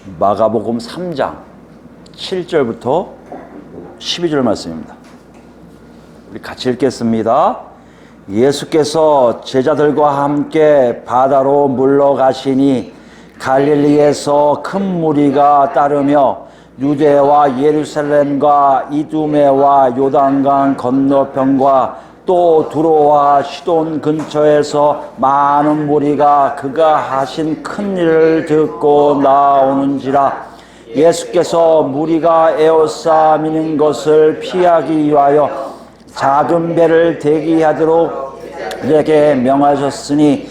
마가복음 3장 7절부터 12절 말씀입니다. 우리 같이 읽겠습니다. 예수께서 제자들과 함께 바다로 물러가시니 갈릴리에서 큰 무리가 따르며 유대와 예루살렘과 이두메와 요단강 건너편과 또 두로와 시돈 근처에서 많은 무리가 그가 하신 큰 일을 듣고 나오는지라. 예수께서 무리가 에워싸미는 것을 피하기 위하여 작은 배를 대기하도록 그에게 명하셨으니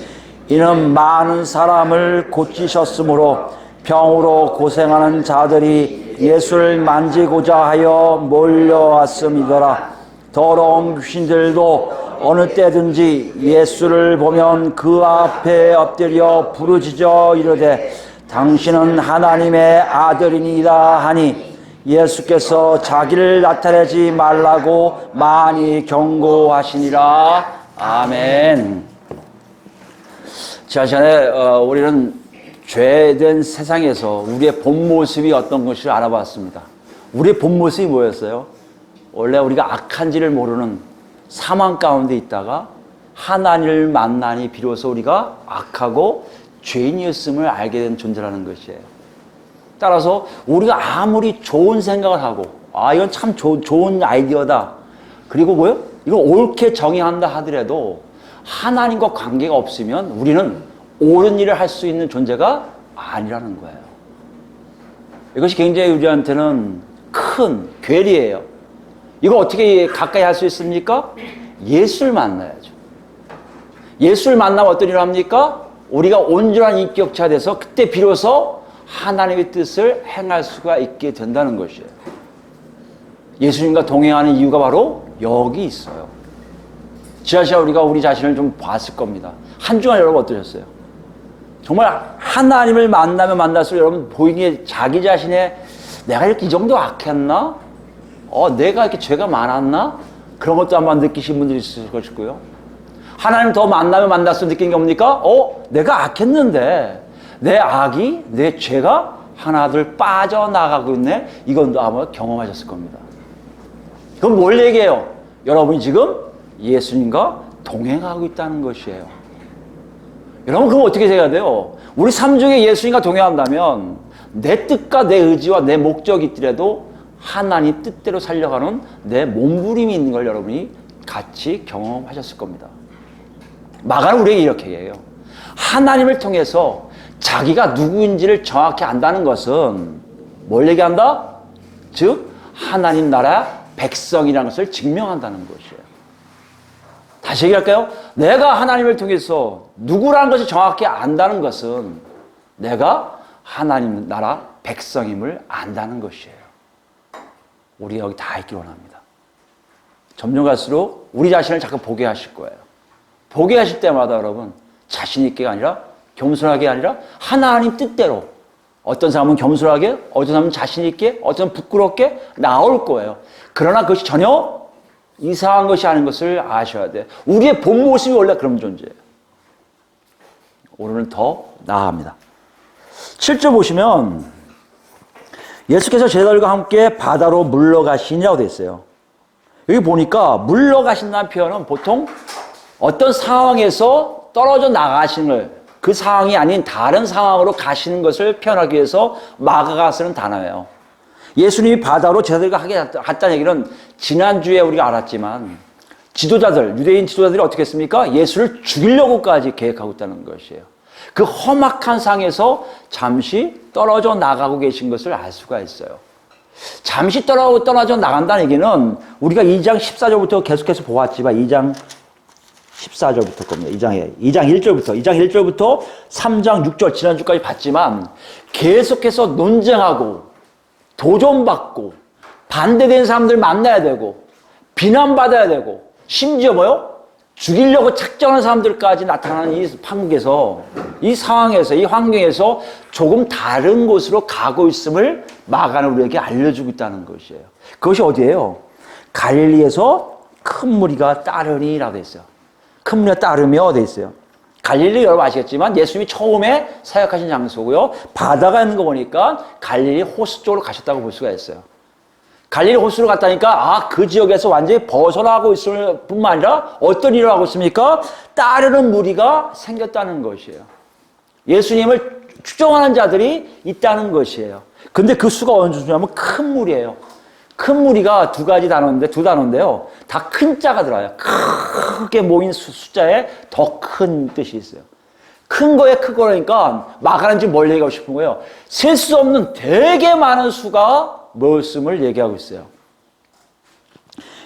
이는 많은 사람을 고치셨으므로 병으로 고생하는 자들이 예수를 만지고자 하여 몰려왔음이더라. 더러운 귀신들도 어느 때든지 예수를 보면 그 앞에 엎드려 부르짖어 이르되 당신은 하나님의 아들이니이다 하니 예수께서 자기를 나타내지 말라고 많이 경고하시니라. 아멘. 지난 시간에 우리는 죄된 세상에서 우리의 본 모습이 어떤 것을 알아봤습니다. 우리의 본 모습이 뭐였어요? 원래 우리가 악한지를 모르는 사망 가운데 있다가 하나님을 만나니 비로소 우리가 악하고 죄인이었음을 알게 된 존재라는 것이에요. 따라서 우리가 아무리 좋은 생각을 하고 이건 참 좋은 아이디어다. 그리고 뭐요? 이걸 옳게 정의한다 하더라도 하나님과 관계가 없으면 우리는 옳은 일을 할 수 있는 존재가 아니라는 거예요. 이것이 굉장히 우리한테는 큰 괴리예요. 이거 어떻게 가까이 할 수 있습니까? 예수를 만나야죠. 예수를 만나면 어떤 일을 합니까? 우리가 온전한 인격체가 돼서 그때 비로소 하나님의 뜻을 행할 수가 있게 된다는 것이에요. 예수님과 동행하는 이유가 바로 여기 있어요. 지난 시간 우리가 우리 자신을 좀 봤을 겁니다. 한 주간 여러분 어떠셨어요? 정말 하나님을 만나면 만날수록 여러분 보이기에 자기 자신의 내가 이렇게 이 정도 악했나? 내가 이렇게 죄가 많았나? 그런 것도 한번 느끼신 분들이 있을 것이고요. 하나님 더 만나면 만날수록 느끼는 게 뭡니까? 내가 악했는데 내 악이, 내 죄가 하나둘 빠져나가고 있네? 이건 아마 경험하셨을 겁니다. 그럼 뭘 얘기해요? 여러분이 지금 예수님과 동행하고 있다는 것이에요. 여러분 그럼 어떻게 해야 돼요? 우리 삶 중에 예수님과 동행한다면 내 뜻과 내 의지와 내 목적이 있더라도 하나님 뜻대로 살려가는 내 몸부림이 있는 걸 여러분이 같이 경험하셨을 겁니다. 마가는 우리에게 이렇게 얘기해요. 하나님을 통해서 자기가 누구인지를 정확히 안다는 것은 뭘 얘기한다? 즉 하나님 나라 백성이라는 것을 증명한다는 것이에요. 다시 얘기할까요? 내가 하나님을 통해서 누구라는 것을 정확히 안다는 것은 내가 하나님 나라 백성임을 안다는 것이에요. 우리가 여기 다 있기 원합니다. 점점 갈수록 우리 자신을 자꾸 보게 하실 거예요. 보게 하실 때마다 여러분 자신 있게가 아니라 겸손하게 아니라 하나님 뜻대로 어떤 사람은 겸손하게 어떤 사람은 자신 있게 어떤 사람은 부끄럽게 나올 거예요. 그러나 그것이 전혀 이상한 것이 아닌 것을 아셔야 돼요. 우리의 본 모습이 원래 그런 존재예요. 오늘은 더 나아갑니다. 7절 보시면 예수께서 제자들과 함께 바다로 물러가시니라고 되어 있어요. 여기 보니까 물러가신다는 표현은 보통 어떤 상황에서 떨어져 나가시는 걸, 그 상황이 아닌 다른 상황으로 가시는 것을 표현하기 위해서 마가가 쓰는 단어예요. 예수님이 바다로 제자들과 갔다는 얘기는 지난주에 우리가 알았지만 지도자들, 유대인 지도자들이 어떻게 했습니까? 예수를 죽이려고까지 계획하고 있다는 것이에요. 그 험악한 상에서 잠시 떨어져 나가고 계신 것을 알 수가 있어요. 잠시 떨어져 나간다는 얘기는 우리가 2장 14절부터 계속해서 보았지만 2장 14절부터 겁니다. 2장 1절부터 3장 6절 지난주까지 봤지만 계속해서 논쟁하고 도전받고 반대되는 사람들 만나야 되고 비난받아야 되고 심지어 뭐요? 죽이려고 작정하는 사람들까지 나타나는 이 판국에서 이 상황에서 이 환경에서 조금 다른 곳으로 가고 있음을 마가는 우리에게 알려주고 있다는 것이에요. 그것이 어디예요? 갈릴리에서 큰 무리가 따르니라고 돼 있어요. 큰 무리가 따르며 돼 있어요. 갈릴리 여러분 아시겠지만 예수님이 처음에 사역하신 장소고요. 바다가 있는 거 보니까 갈릴리 호수 쪽으로 가셨다고 볼 수가 있어요. 갈릴리 호수로 갔다니까 그 지역에서 완전히 벗어나고 있을 뿐만 아니라 어떤 일을 하고 있습니까? 따르는 무리가 생겼다는 것이에요. 예수님을 추종하는 자들이 있다는 것이에요. 근데 그 수가 어느 정도냐면 큰 무리예요. 큰 무리가 두 단어인데요. 다 큰 자가 들어요. 크게 모인 숫자에 더 큰 뜻이 있어요. 큰 거에 크거니까 마가는 지금 뭘 얘기하고 싶은 거예요? 셀 수 없는 되게 많은 수가 모였음을 얘기하고 있어요.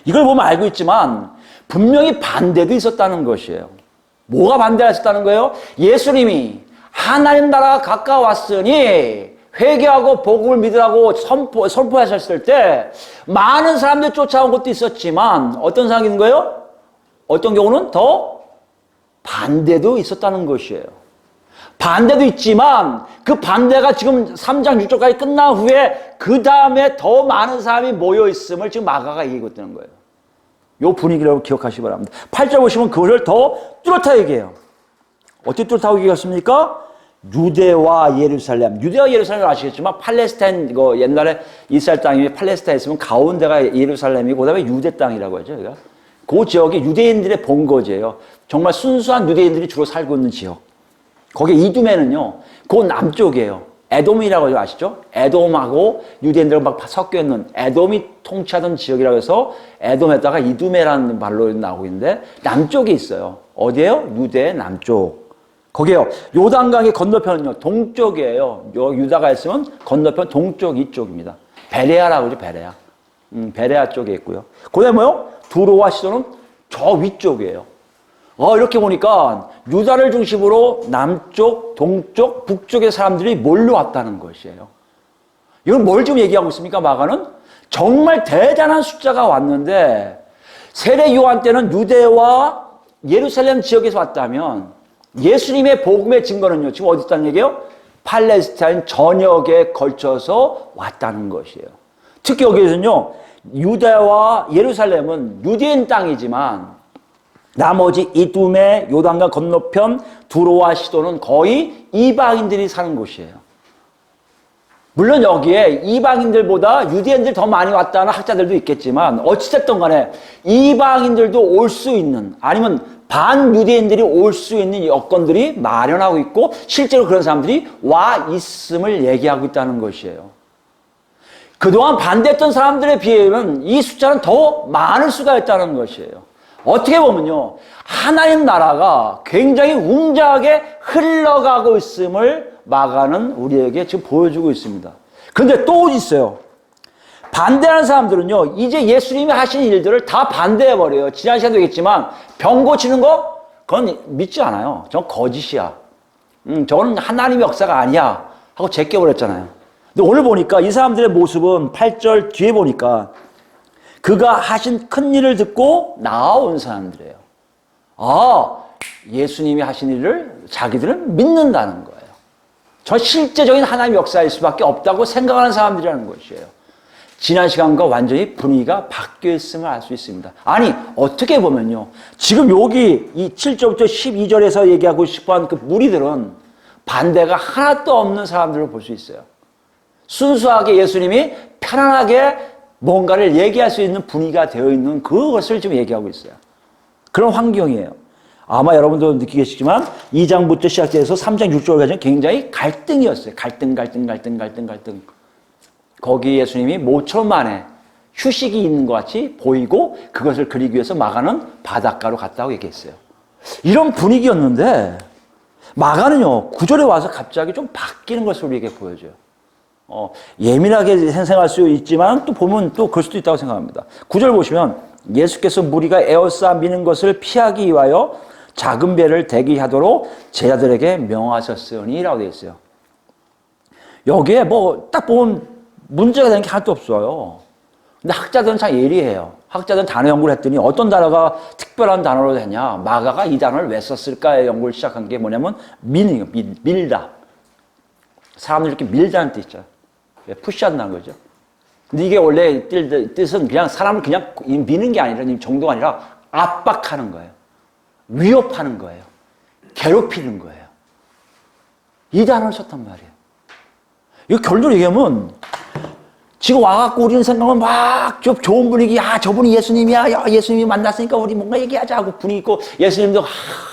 이걸 보면 알고 있지만 분명히 반대도 있었다는 것이에요. 뭐가 반대했었다는 거예요? 예수님이 하나님 나라가 가까웠으니 회개하고 복음을 믿으라고 선포하셨을 때 많은 사람들이 쫓아온 것도 있었지만 어떤 상황이 있는 거예요? 어떤 경우는 더 반대도 있었다는 것이에요. 반대도 있지만 그 반대가 지금 3장 6절까지 끝난 후에 그 다음에 더 많은 사람이 모여 있음을 지금 마가가 얘기하고 있다는 거예요. 이 분위기라고 기억하시기 바랍니다. 8절 보시면 그것을 더 뚜렷하게 얘기해요. 어떻게 뚜렷하게 얘기했습니까? 유대와 예루살렘. 유대와 예루살렘을 아시겠지만 팔레스타인, 옛날에 이스라엘 땅이 팔레스타인에 있으면 가운데가 예루살렘이고 그다음에 유대 땅이라고 하죠. 그러니까 그 지역이 유대인들의 본거지예요. 정말 순수한 유대인들이 주로 살고 있는 지역. 거기 이두메는요, 그 남쪽이에요. 에돔이라고 아시죠? 에돔하고 유대인들과 막 섞여 있는 에돔이 통치하던 지역이라고 해서 에돔에다가 이두메라는 말로 나오고 있는데 남쪽에 있어요. 어디예요? 유대의 남쪽. 거기에요. 요단강의 건너편은요, 동쪽이에요. 유다가 있으면 건너편 동쪽 이쪽입니다. 베레아라고 그러죠, 베레아. 베레아 쪽에 있고요. 그 다음에 뭐요? 두로와 시도는 저 위쪽이에요. 이렇게 보니까 유다를 중심으로 남쪽, 동쪽, 북쪽의 사람들이 몰려왔다는 것이에요. 이건 뭘 좀 얘기하고 있습니까, 마가는? 정말 대단한 숫자가 왔는데 세례 요한 때는 유대와 예루살렘 지역에서 왔다면 예수님의 복음의 증거는요, 지금 어디 있다는 얘기예요? 팔레스타인 전역에 걸쳐서 왔다는 것이에요. 특히 여기에서는요, 유다와 예루살렘은 유대인 땅이지만 나머지 이두메, 요단강 건너편, 두로와 시도는 거의 이방인들이 사는 곳이에요. 물론 여기에 이방인들보다 유대인들 더 많이 왔다는 학자들도 있겠지만 어찌됐든 간에 이방인들도 올 수 있는, 아니면 반유대인들이 올 수 있는 여건들이 마련하고 있고 실제로 그런 사람들이 와 있음을 얘기하고 있다는 것이에요. 그동안 반대했던 사람들에 비하면 이 숫자는 더 많을 수가 있다는 것이에요. 어떻게 보면요, 하나님 나라가 굉장히 웅장하게 흘러가고 있음을 마가는 우리에게 지금 보여주고 있습니다. 그런데 또 있어요. 반대하는 사람들은요, 이제 예수님이 하신 일들을 다 반대해버려요. 지난 시간도 얘기했지만 병 고치는 거? 그건 믿지 않아요. 저건 거짓이야. 저건 하나님의 역사가 아니야 하고 제껴버렸잖아요. 근데 오늘 보니까 이 사람들의 모습은 8절 뒤에 보니까 그가 하신 큰 일을 듣고 나아온 사람들이에요. 예수님이 하신 일을 자기들은 믿는다는 거예요. 저 실제적인 하나님의 역사일 수밖에 없다고 생각하는 사람들이라는 것이에요. 지난 시간과 완전히 분위기가 바뀌어 있음을 알 수 있습니다. 아니, 어떻게 보면요, 지금 여기 이 7절부터 12절에서 얘기하고 싶어하는 그 무리들은 반대가 하나도 없는 사람들을 볼 수 있어요. 순수하게 예수님이 편안하게 뭔가를 얘기할 수 있는 분위기가 되어 있는 그것을 지금 얘기하고 있어요. 그런 환경이에요. 아마 여러분도 느끼겠지만 2장부터 시작돼서 3장 6절까지는 굉장히 갈등이었어요. 갈등. 거기 예수님이 모처럼 만에 휴식이 있는 것 같이 보이고 그것을 그리기 위해서 마가는 바닷가로 갔다고 얘기했어요. 이런 분위기였는데 마가는요, 9절에 와서 갑자기 좀 바뀌는 것을 우리에게 보여줘요. 예민하게 생각할 수 있지만 또 보면 또 그럴 수도 있다고 생각합니다. 9절 보시면 예수께서 무리가 에워싸 미는 것을 피하기 위하여 작은 배를 대기하도록 제자들에게 명하셨으니 라고 되어 있어요. 여기에 딱 보면 문제가 되는 게 하나도 없어요. 근데 학자들은 참 예리해요. 학자들은 단어 연구를 했더니 어떤 단어가 특별한 단어로 되냐, 마가가 이 단어를 왜 썼을까의 연구를 시작한 게 뭐냐면 밀다. 사람들 이렇게 밀다는 뜻 있죠. 푸시한다는 거죠. 근데 이게 원래 뜻은 그냥 사람을 그냥 미는 게 아니라 정도가 아니라 압박하는 거예요. 위협하는 거예요. 괴롭히는 거예요. 이 단어를 썼단 말이에요. 이거 결론을 얘기하면 지금 와갖고 우리는 생각하면 막 좋은 분위기, 저분이 예수님이야. 야, 예수님이 만났으니까 우리 뭔가 얘기하자 하고 분위기 있고 예수님도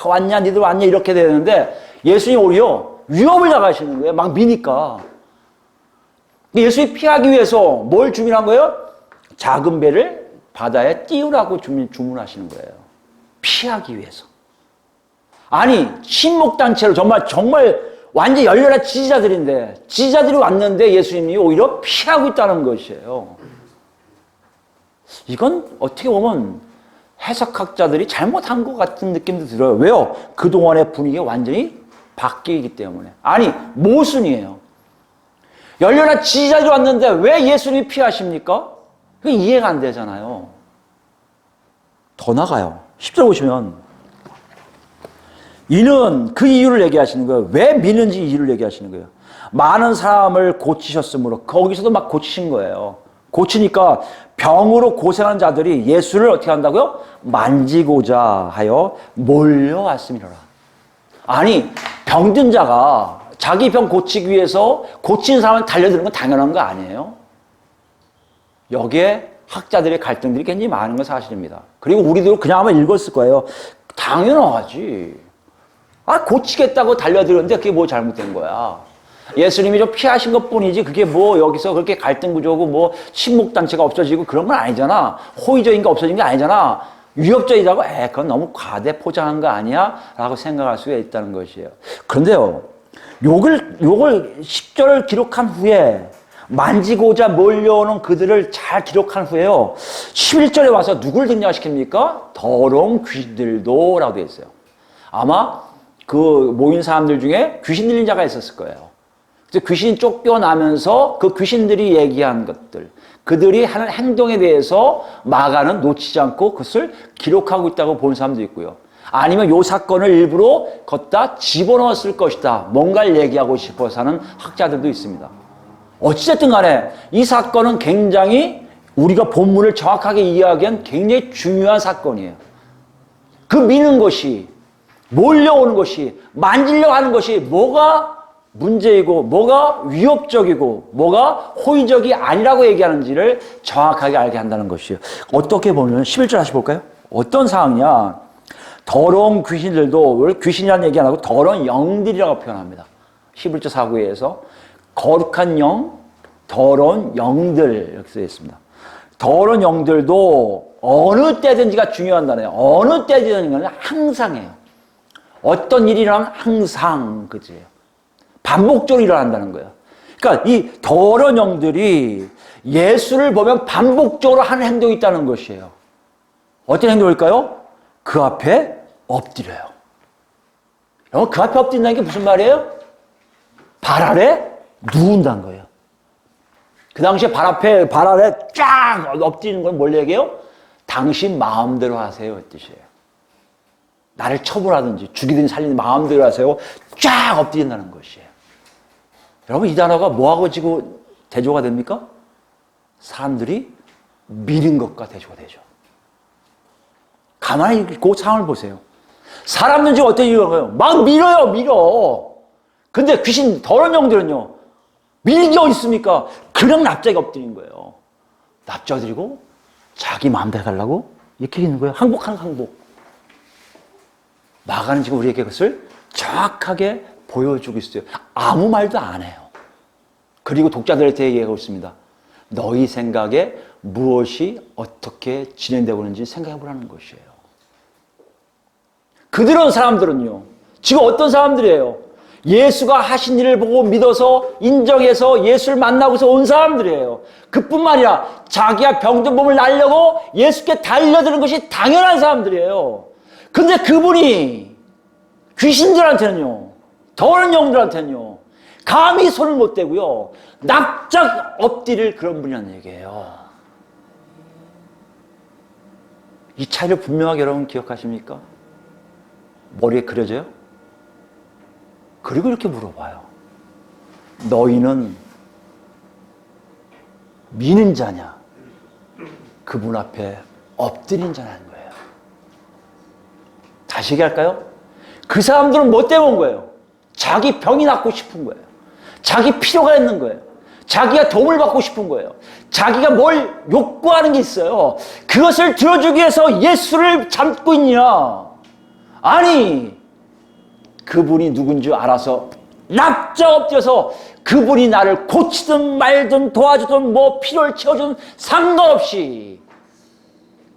왔냐, 니들 왔냐 이렇게 되는데 예수님 오히려 위협을 당하시는 거예요. 막 미니까. 예수님이 피하기 위해서 뭘 주문한 거예요? 작은 배를 바다에 띄우라고 주문하시는 거예요. 피하기 위해서. 아니, 친목단체로 정말 완전 열렬한 지지자들인데, 지지자들이 왔는데 예수님이 오히려 피하고 있다는 것이에요. 이건 어떻게 보면 해석학자들이 잘못한 것 같은 느낌도 들어요. 왜요? 그동안의 분위기가 완전히 바뀌기 때문에. 아니, 모순이에요. 열렬한 지지자들이 왔는데 왜 예수님이 피하십니까? 그게 이해가 안 되잖아요. 더 나가요. 10절 보시면 이는 그 이유를 얘기하시는 거예요. 왜 미는지 이유를 얘기하시는 거예요. 많은 사람을 고치셨으므로 거기서도 막 고치신 거예요. 고치니까 병으로 고생한 자들이 예수를 어떻게 한다고요? 만지고자 하여 몰려왔음이로라. 아니, 병든 자가 자기 병 고치기 위해서 고친 사람을 달려드는 건 당연한 거 아니에요? 여기에 학자들의 갈등들이 굉장히 많은 건 사실입니다. 그리고 우리도 그냥 아마 읽었을 거예요. 당연하지. 고치겠다고 달려들었는데 그게 뭐 잘못된 거야. 예수님이 좀 피하신 것 뿐이지 그게 뭐 여기서 그렇게 갈등 구조고 뭐 친목단체가 없어지고 그런 건 아니잖아. 호의적인 게 없어진 게 아니잖아. 위협적이라고 그건 너무 과대 포장한 거 아니야? 라고 생각할 수가 있다는 것이에요. 그런데요, 요걸 10절을 기록한 후에 만지고자 몰려오는 그들을 잘 기록한 후에요, 11절에 와서 누굴 등장시킵니까? 더러운 귀신들도 라고 되어 있어요. 아마 그 모인 사람들 중에 귀신 들린 자가 있었을 거예요. 그래서 귀신이 쫓겨나면서 그 귀신들이 얘기한 것들, 그들이 하는 행동에 대해서 마가는 놓치지 않고 그것을 기록하고 있다고 보는 사람도 있고요. 아니면 이 사건을 일부러 걷다 집어넣었을 것이다. 뭔가를 얘기하고 싶어서 하는 학자들도 있습니다. 어찌됐든 간에 이 사건은 굉장히 우리가 본문을 정확하게 이해하기엔 굉장히 중요한 사건이에요. 그 미는 것이, 몰려오는 것이, 만지려고 하는 것이 뭐가 문제이고 뭐가 위협적이고 뭐가 호의적이 아니라고 얘기하는지를 정확하게 알게 한다는 것이에요. 어떻게 보면 11절 다시 볼까요? 어떤 상황이냐? 더러운 귀신들도, 귀신이라는 얘기 안 하고 더러운 영들이라고 표현합니다. 11절 사구에서 거룩한 영, 더러운 영들 이렇게 쓰여 있습니다. 더러운 영들도 어느 때든지가 중요한 단어예요. 어느 때든지는 항상이에요. 어떤 일이 일어나면 항상 그지예요. 반복적으로 일어난다는 거예요. 그러니까 이 더러운 영들이 예수를 보면 반복적으로 하는 행동이 있다는 것이에요. 어떤 행동일까요? 그 앞에 엎드려요. 그 앞에 엎드린다는 게 무슨 말이에요? 발 아래 누운다는 거예요. 그 당시에 발 아래 쫙 엎드리는 건 뭘 얘기해요? 당신 마음대로 하세요 이 뜻이에요. 나를 처벌하든지 죽이든지 살리든지 마음대로 하세요. 쫙 엎드린다는 것이에요. 여러분, 이 단어가 뭐하고 지고 대조가 됩니까? 사람들이 미는 것과 대조가 되죠. 가만히 그 상황을 보세요. 사람들 지금 어떤 이유가 거예요? 막 밀어. 근데 귀신, 더러운 영들은요, 밀는 게 어디 있습니까? 그냥 납작이 엎드린 거예요. 납작드리고 자기 마음대로 달라고 이렇게 있는 거예요. 항복하는 항복. 마가는 지금 우리에게 그것을 정확하게 보여주고 있어요. 아무 말도 안 해요. 그리고 독자들한테 얘기하고 있습니다. 너희 생각에 무엇이 어떻게 진행되고 있는지 생각해 보라는 것이에요. 그들은 사람들은요, 지금 어떤 사람들이에요? 예수가 하신 일을 보고 믿어서 인정해서 예수를 만나고서 온 사람들이에요. 그뿐만 아니라 자기가 병든 몸을 날려고 예수께 달려드는 것이 당연한 사람들이에요. 근데 그분이 귀신들한테는요, 더러운 영들한테는요, 감히 손을 못 대고요, 납작 엎드릴 그런 분이라는 얘기예요. 이 차이를 분명하게 여러분 기억하십니까? 머리에 그려져요? 그리고 이렇게 물어봐요. 너희는 미는 자냐? 그분 앞에 엎드린 자냐는 거예요. 다시 얘기할까요? 그 사람들은 뭐 때문에 온 거예요? 자기 병이 낫고 싶은 거예요. 자기 필요가 있는 거예요. 자기가 도움을 받고 싶은 거예요. 자기가 뭘 욕구하는 게 있어요. 그것을 들어주기 위해서 예수를 잡고 있냐? 아니, 그분이 누군지 알아서 납작 엎드려서 그분이 나를 고치든 말든 도와주든 뭐 필요를 채워주든 상관없이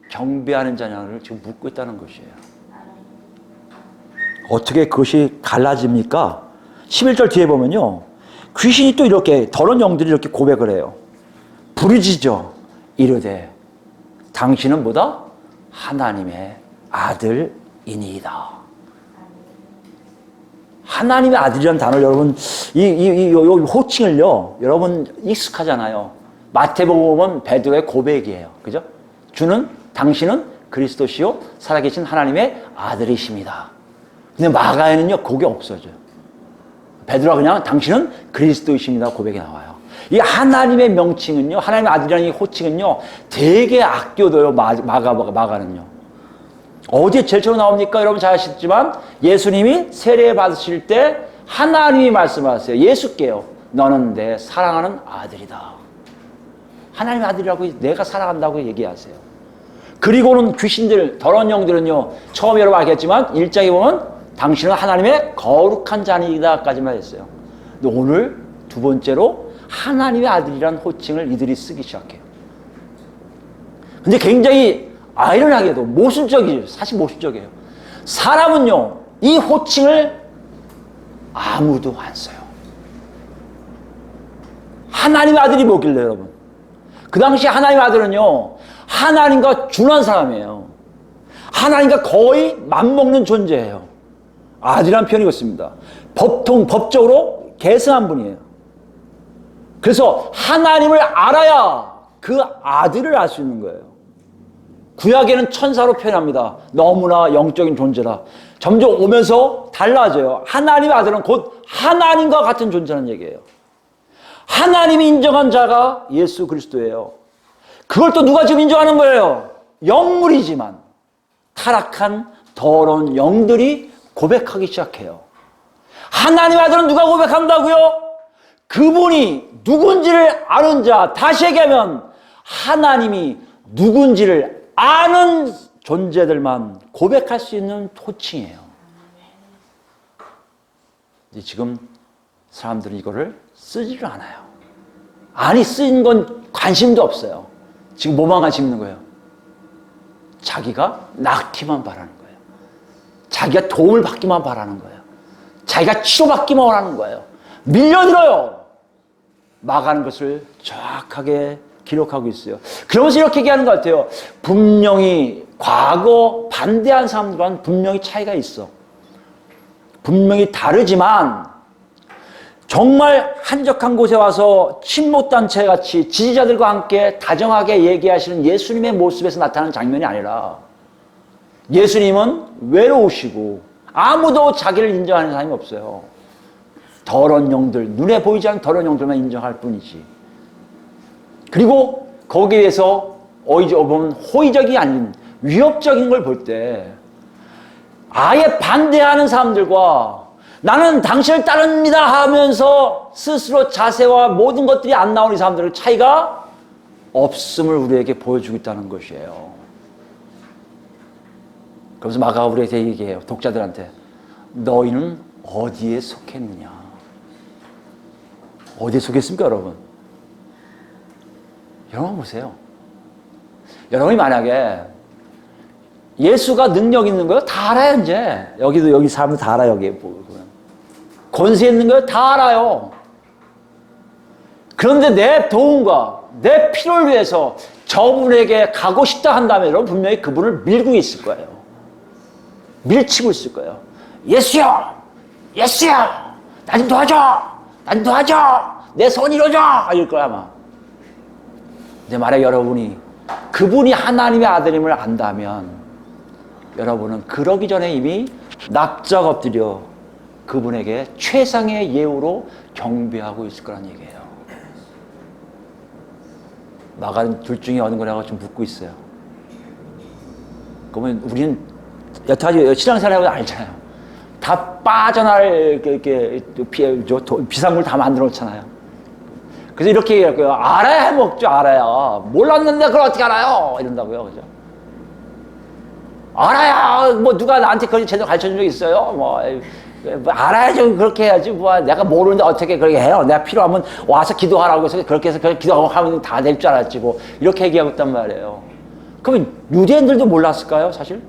경배하는 자냐를 지금 묻고 있다는 것이에요. 어떻게 그것이 갈라집니까? 11절 뒤에 보면요, 귀신이 또 이렇게, 더러운 영들이 이렇게 고백을 해요. 부르짖어 이르되 당신은 뭐다? 하나님의 아들이니이다. 하나님의 아들이라는 단어를 여러분, 이 호칭을요, 여러분 익숙하잖아요. 마태복음 보면 베드로의 고백이에요. 그죠? 당신은 그리스도시요 살아계신 하나님의 아들이십니다. 근데 마가에는요, 그게 없어져요. 베드로가 그냥 당신은 그리스도이십니다 고백이 나와요. 이 하나님의 명칭은요, 하나님의 아들이라는 이 호칭은요, 되게 아껴둬요. 마가는요. 어디에 제일 처음 나옵니까? 여러분 잘 아시지만 예수님이 세례 받으실 때 하나님이 말씀하세요. 예수께요, 너는 내 사랑하는 아들이다. 하나님의 아들이라고 내가 사랑한다고 얘기하세요. 그리고는 귀신들, 더러운 영들은요, 처음에 여러분 알겠지만 1장에 보면 당신은 하나님의 거룩한 자니다까지만 했어요. 근데 오늘 두 번째로 하나님의 아들이라는 호칭을 이들이 쓰기 시작해요. 근데 굉장히 아이러니하게도 모순적이에요. 사실 모순적이에요. 사람은요, 이 호칭을 아무도 안 써요. 하나님의 아들이 뭐길래 여러분? 그 당시 하나님의 아들은요, 하나님과 준한 사람이에요. 하나님과 거의 맞먹는 존재예요. 아들이라는 표현이 있습니다. 법적으로 계승한 분이에요. 그래서 하나님을 알아야 그 아들을 알 수 있는 거예요. 구약에는 천사로 표현합니다. 너무나 영적인 존재라. 점점 오면서 달라져요. 하나님의 아들은 곧 하나님과 같은 존재라는 얘기예요. 하나님이 인정한 자가 예수 그리스도예요. 그걸 또 누가 지금 인정하는 거예요? 영물이지만 타락한 더러운 영들이 고백하기 시작해요. 하나님의 아들은 누가 고백한다고요? 그분이 누군지를 아는 자, 다시 얘기하면 하나님이 누군지를 아는 존재들만 고백할 수 있는 호칭이에요. 근데 지금 사람들은 이거를 쓰지를 않아요. 아니, 쓰인 건 관심도 없어요. 지금 뭐만 관심 있는 거예요? 자기가 낫기만 바라는 거예요. 자기가 도움을 받기만 바라는 거예요. 자기가 치료받기만 원하는 거예요. 밀려들어요. 막하는 것을 정확하게 기록하고 있어요. 그러면서 이렇게 얘기하는 것 같아요. 분명히 과거 반대한 사람들과는 분명히 차이가 있어. 분명히 다르지만 정말 한적한 곳에 와서 친목단체 같이 지지자들과 함께 다정하게 얘기하시는 예수님의 모습에서 나타나는 장면이 아니라 예수님은 외로우시고 아무도 자기를 인정하는 사람이 없어요. 더러운 영들, 눈에 보이지 않는 더러운 영들만 인정할 뿐이지. 그리고 거기에 대해서 보면 호의적이 아닌 위협적인 걸 볼 때 아예 반대하는 사람들과 나는 당신을 따릅니다 하면서 스스로 자세와 모든 것들이 안 나오는 사람들의 차이가 없음을 우리에게 보여주고 있다는 것이에요. 그래서 마가가 우리에게 얘기해요. 독자들한테. 너희는 어디에 속했느냐? 어디에 속했습니까, 여러분? 여러분 보세요. 여러분이 만약에 예수가 능력 있는 거요? 다 알아요, 이제. 여기 사람들 다 알아요, 여기 보면. 권세 있는 거요? 다 알아요. 그런데 내 도움과 내 필요를 위해서 저분에게 가고 싶다 한다면 여러분 분명히 그분을 밀고 있을 거예요. 밀치고 있을 거예요. 예수야! 예수야! 나 좀 도와줘! 나 좀 도와줘! 내 손 이뤄줘! 이럴 거야, 아마. 근데 만약 여러분이 그분이 하나님의 아들임을 안다면 여러분은 그러기 전에 이미 납작 엎드려 그분에게 최상의 예우로 경배하고 있을 거란 얘기예요. 마가는 둘 중에 어느 거라고 좀 묻고 있어요. 그러면 우리는 여태까지 신앙생활 해보면 알잖아요. 다 빠져나갈 비상물 다 만들어 놓잖아요. 그래서 이렇게 얘기할거예요. 알아야 해먹죠. 알아야. 몰랐는데 그걸 어떻게 알아요? 이런다고요. 그죠? 알아야 뭐 누가 나한테 그걸 제대로 가르쳐준 적 있어요? 뭐 알아야지. 그렇게 해야지. 뭐 내가 모르는데 어떻게 그렇게 해요? 내가 필요하면 와서 기도하라고 해서 그렇게 해서 기도하고 하면 다 될 줄 알았지. 뭐 이렇게 얘기하고 있단 말이에요. 그러면 유대인들도 몰랐을까요? 사실?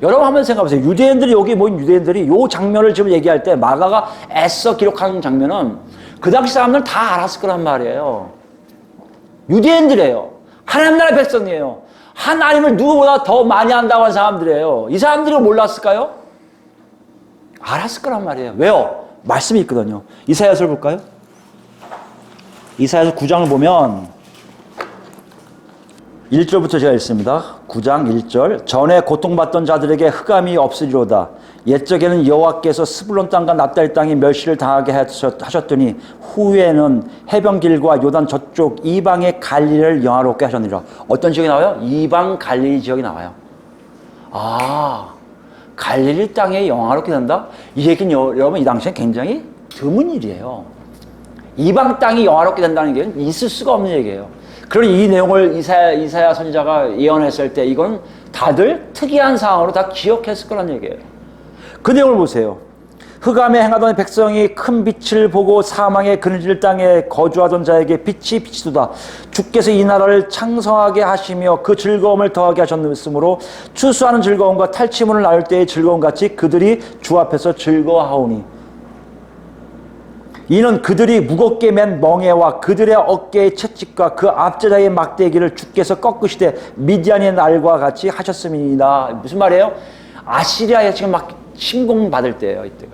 여러분 한번 생각해보세요. 유대인들이 여기 모인 유대인들이 요 장면을 지금 얘기할 때 마가가 애써 기록하는 장면은 그 당시 사람들은 다 알았을 거란 말이에요. 유대인들이에요. 하나님 나라의 백성이에요. 하나님을 누구보다 더 많이 안다고 하는 사람들이에요. 이 사람들이 몰랐을까요? 알았을 거란 말이에요. 왜요? 말씀이 있거든요. 이사야서를 볼까요? 이사야서 9장을 보면 1절부터 제가 읽습니다. 9장 1절. 전에 고통받던 자들에게 흑암이 없으리로다. 옛적에는 여호와께서 스불론 땅과 납달리 땅에 멸시를 당하게 하셨더니 후에는 해변길과 요단 저쪽 이방의 갈릴리를 영화롭게 하셨느니라. 어떤 지역이 나와요? 이방 갈릴리 지역이 나와요. 아, 갈릴리 땅에 영화롭게 된다? 이 얘기는 여러분 이 당시에 굉장히 드문 일이에요. 이방 땅이 영화롭게 된다는 게 있을 수가 없는 얘기예요. 그러니 이 내용을 이사야 선지자가 예언했을 때 이건 다들 특이한 상황으로 다 기억했을 거란 얘기예요. 그 내용을 보세요. 흑암에 행하던 백성이 큰 빛을 보고 사망의 그늘질 땅에 거주하던 자에게 빛이 비치도다. 주께서 이 나라를 창성하게 하시며 그 즐거움을 더하게 하셨으므로 추수하는 즐거움과 탈취물을 나눌 때의 즐거움같이 그들이 주 앞에서 즐거워하오니 이는 그들이 무겁게 맨 멍에와 그들의 어깨의 채찍과 그 앞제자의 막대기를 주께서 꺾으시되 미디안의 날과 같이 하셨음이니이다. 무슨 말이에요? 아시리아에 지금 막 침공받을 때예요. 이때가.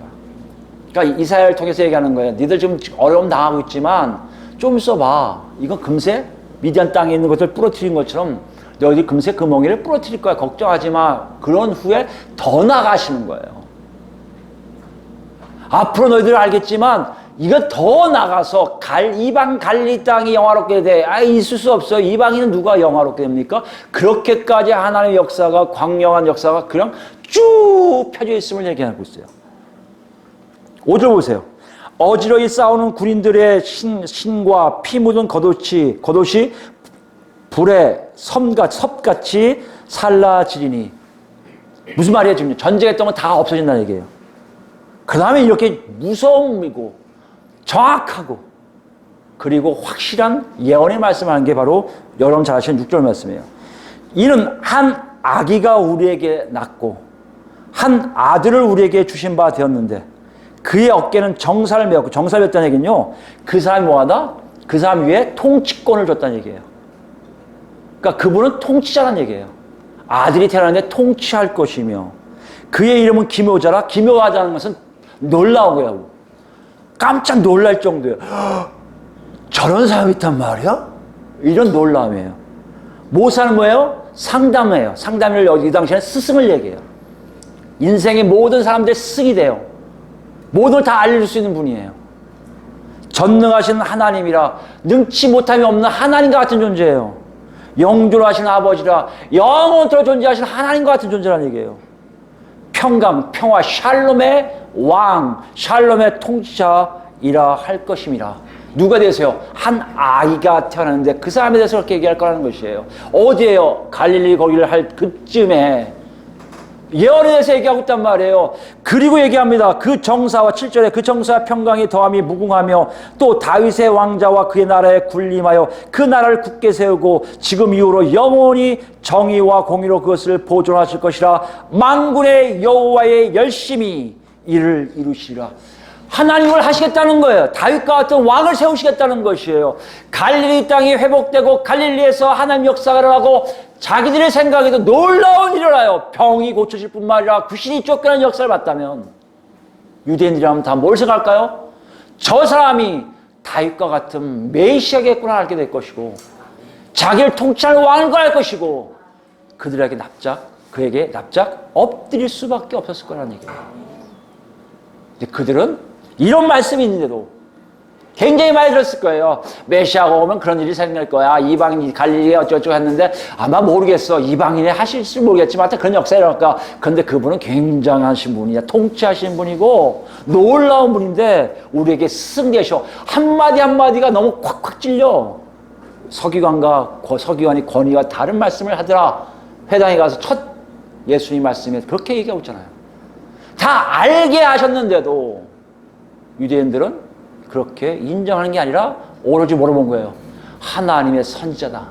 그러니까 이사야를 통해서 얘기하는 거예요. 니들 지금 어려움 당하고 있지만 좀 있어봐. 이건 금세 미디안 땅에 있는 것을 부러뜨린 것처럼 너희들 금세 그 멍에를 부러뜨릴 거야. 걱정하지 마. 그런 후에 더 나가시는 거예요. 앞으로 너희들 알겠지만 이거 더 나가서 이방 갈릴리 땅이 영화롭게 돼. 있을 수 없어요. 이방인은 누가 영화롭게 됩니까? 그렇게까지 하나님의 역사가 광명한 역사가 그냥 쭉 펴져 있음을 얘기하고 있어요. 5절 보세요. 어지러이 싸우는 군인들의 신과 피 묻은 겉옷이 불에 섭같이 살라지리니. 무슨 말이에요? 지금 전쟁했던 건 다 없어진다는 얘기예요. 그 다음에 이렇게 무서움이고 정확하고 그리고 확실한 예언의 말씀하는 게 바로 여러분 잘 아시는 6절 말씀이에요. 이는 한 아기가 우리에게 낳고 한 아들을 우리에게 주신 바 되었는데 그의 어깨는 정사를 메었고, 정사를 메었다는 얘기는요, 그 사람이 뭐하다? 그 사람 위에 통치권을 줬다는 얘기예요. 그러니까 그분은 통치자라는 얘기예요. 아들이 태어났는데 통치할 것이며 그의 이름은 기묘자라. 기묘하다는 것은 놀라우고요. 깜짝 놀랄 정도예요. 저런 사람이 있단 말이야? 이런 놀라움이에요. 모사는 뭐예요? 상담이에요. 상담을 이 당시에는 스승을 얘기해요. 인생의 모든 사람들의 스승이 돼요. 모든 걸 다 알려줄 수 있는 분이에요. 전능하신 하나님이라 능치 못함이 없는 하나님과 같은 존재예요. 영존하신 아버지라 영원토록 존재하신 하나님과 같은 존재라는 얘기예요. 평강, 평화, 샬롬의 왕, 샬롬의 통치자이라 할 것임이라. 누가 되세요? 한 아이가 태어났는데 그 사람에 대해서 그렇게 얘기할 거라는 것이에요. 어디에요? 갈릴리 거기를 할 그쯤에 예언에 대해서 얘기하고 있단 말이에요. 그리고 얘기합니다. 그 정사와 7절에 그 정사와 평강이 더함이 무궁하며 또 다윗의 왕자와 그의 나라에 군림하여 그 나라를 굳게 세우고 지금 이후로 영원히 정의와 공의로 그것을 보존하실 것이라. 만군의 여호와의 열심히 이를 이루시리라. 하나님을 하시겠다는 거예요. 다윗과 같은 왕을 세우시겠다는 것이에요. 갈릴리 땅이 회복되고 갈릴리에서 하나님 역사가 일어나고 자기들의 생각에도 놀라운 일이 일어나요. 병이 고쳐질 뿐만 아니라 귀신이 쫓겨나는 역사를 봤다면 유대인들이라면 다 뭘 생각할까요? 저 사람이 다윗과 같은 메시아겠구나 알게 될 것이고 자기를 통치하는 왕을 할 것이고 그에게 납작 엎드릴 수밖에 없었을 거라는 얘기예요. 근데 그들은 이런 말씀이 있는데도 굉장히 많이 들었을 거예요. 메시아가 오면 그런 일이 생길 거야. 이방인이 갈릴리에 어쩌고저쩌고 했는데 아마 모르겠어. 이방인이 하실지 모르겠지만 하여튼 그런 역사에 일어날까. 그런데 그분은 굉장하신 분이야. 통치하신 분이고 놀라운 분인데 우리에게 스승되셔. 한마디 한마디가 너무 콱콱 찔려. 서기관이 권위와 다른 말씀을 하더라. 회당에 가서 첫 예수님 말씀에 그렇게 얘기하고 있잖아요. 다 알게 하셨는데도 유대인들은 그렇게 인정하는 게 아니라 오로지 물어본 거예요. 하나님의 선지자다.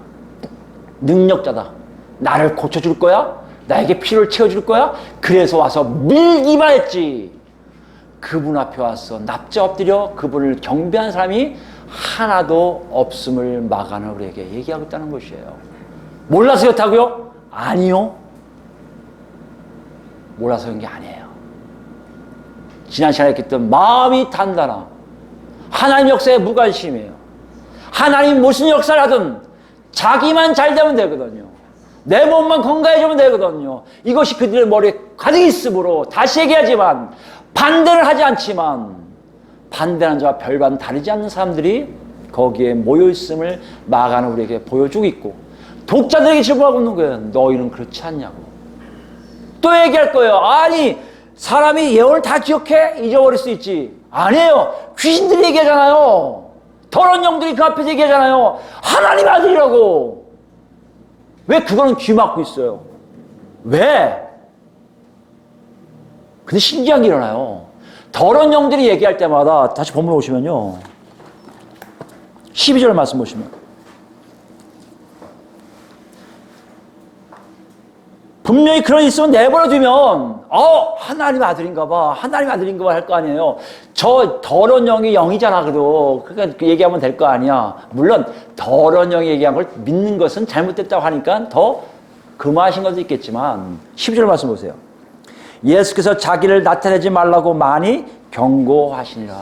능력자다. 나를 고쳐줄 거야? 나에게 필요를 채워줄 거야? 그래서 와서 밀기만 했지. 그분 앞에 와서 납작 엎드려 그분을 경배한 사람이 하나도 없음을 마가는 우리에게 얘기하고 있다는 것이에요. 몰라서 그렇다고요? 아니요. 몰라서 그런 게 아니에요. 지난 시간에 했던 마음이 단단함. 하나님 역사에 무관심이에요. 하나님 무슨 역사를 하든 자기만 잘 되면 되거든요. 내 몸만 건강해지면 되거든요. 이것이 그들의 머리에 가득 있으므로 다시 얘기하지만 반대를 하지 않지만 반대하는 자와 별반 다르지 않는 사람들이 거기에 모여있음을 마가는 우리에게 보여주고 있고 독자들에게 질문하고 있는 거예요. 너희는 그렇지 않냐고. 또 얘기할 거예요. 아니 사람이 예언을 다 기억해? 잊어버릴 수 있지. 아니에요. 귀신들이 얘기하잖아요. 더러운 영들이 그 앞에서 얘기하잖아요. 하나님 아들이라고. 왜 그거는 귀 막고 있어요? 왜? 근데 신기한 게 일어나요. 더러운 영들이 얘기할 때마다 다시 본문 오시면요. 12절 말씀 보시면 분명히 그런 일 있으면 내버려두면 하나님 아들인가 봐. 하나님 아들인가 봐 할 거 아니에요. 저 더러운 영이 영이잖아. 그러니까 얘기하면 될 거 아니야. 물론 더러운 영이 얘기한 걸 믿는 것은 잘못됐다고 하니까 더 금하신 것도 있겠지만 12절 말씀 보세요. 예수께서 자기를 나타내지 말라고 많이 경고하시니라.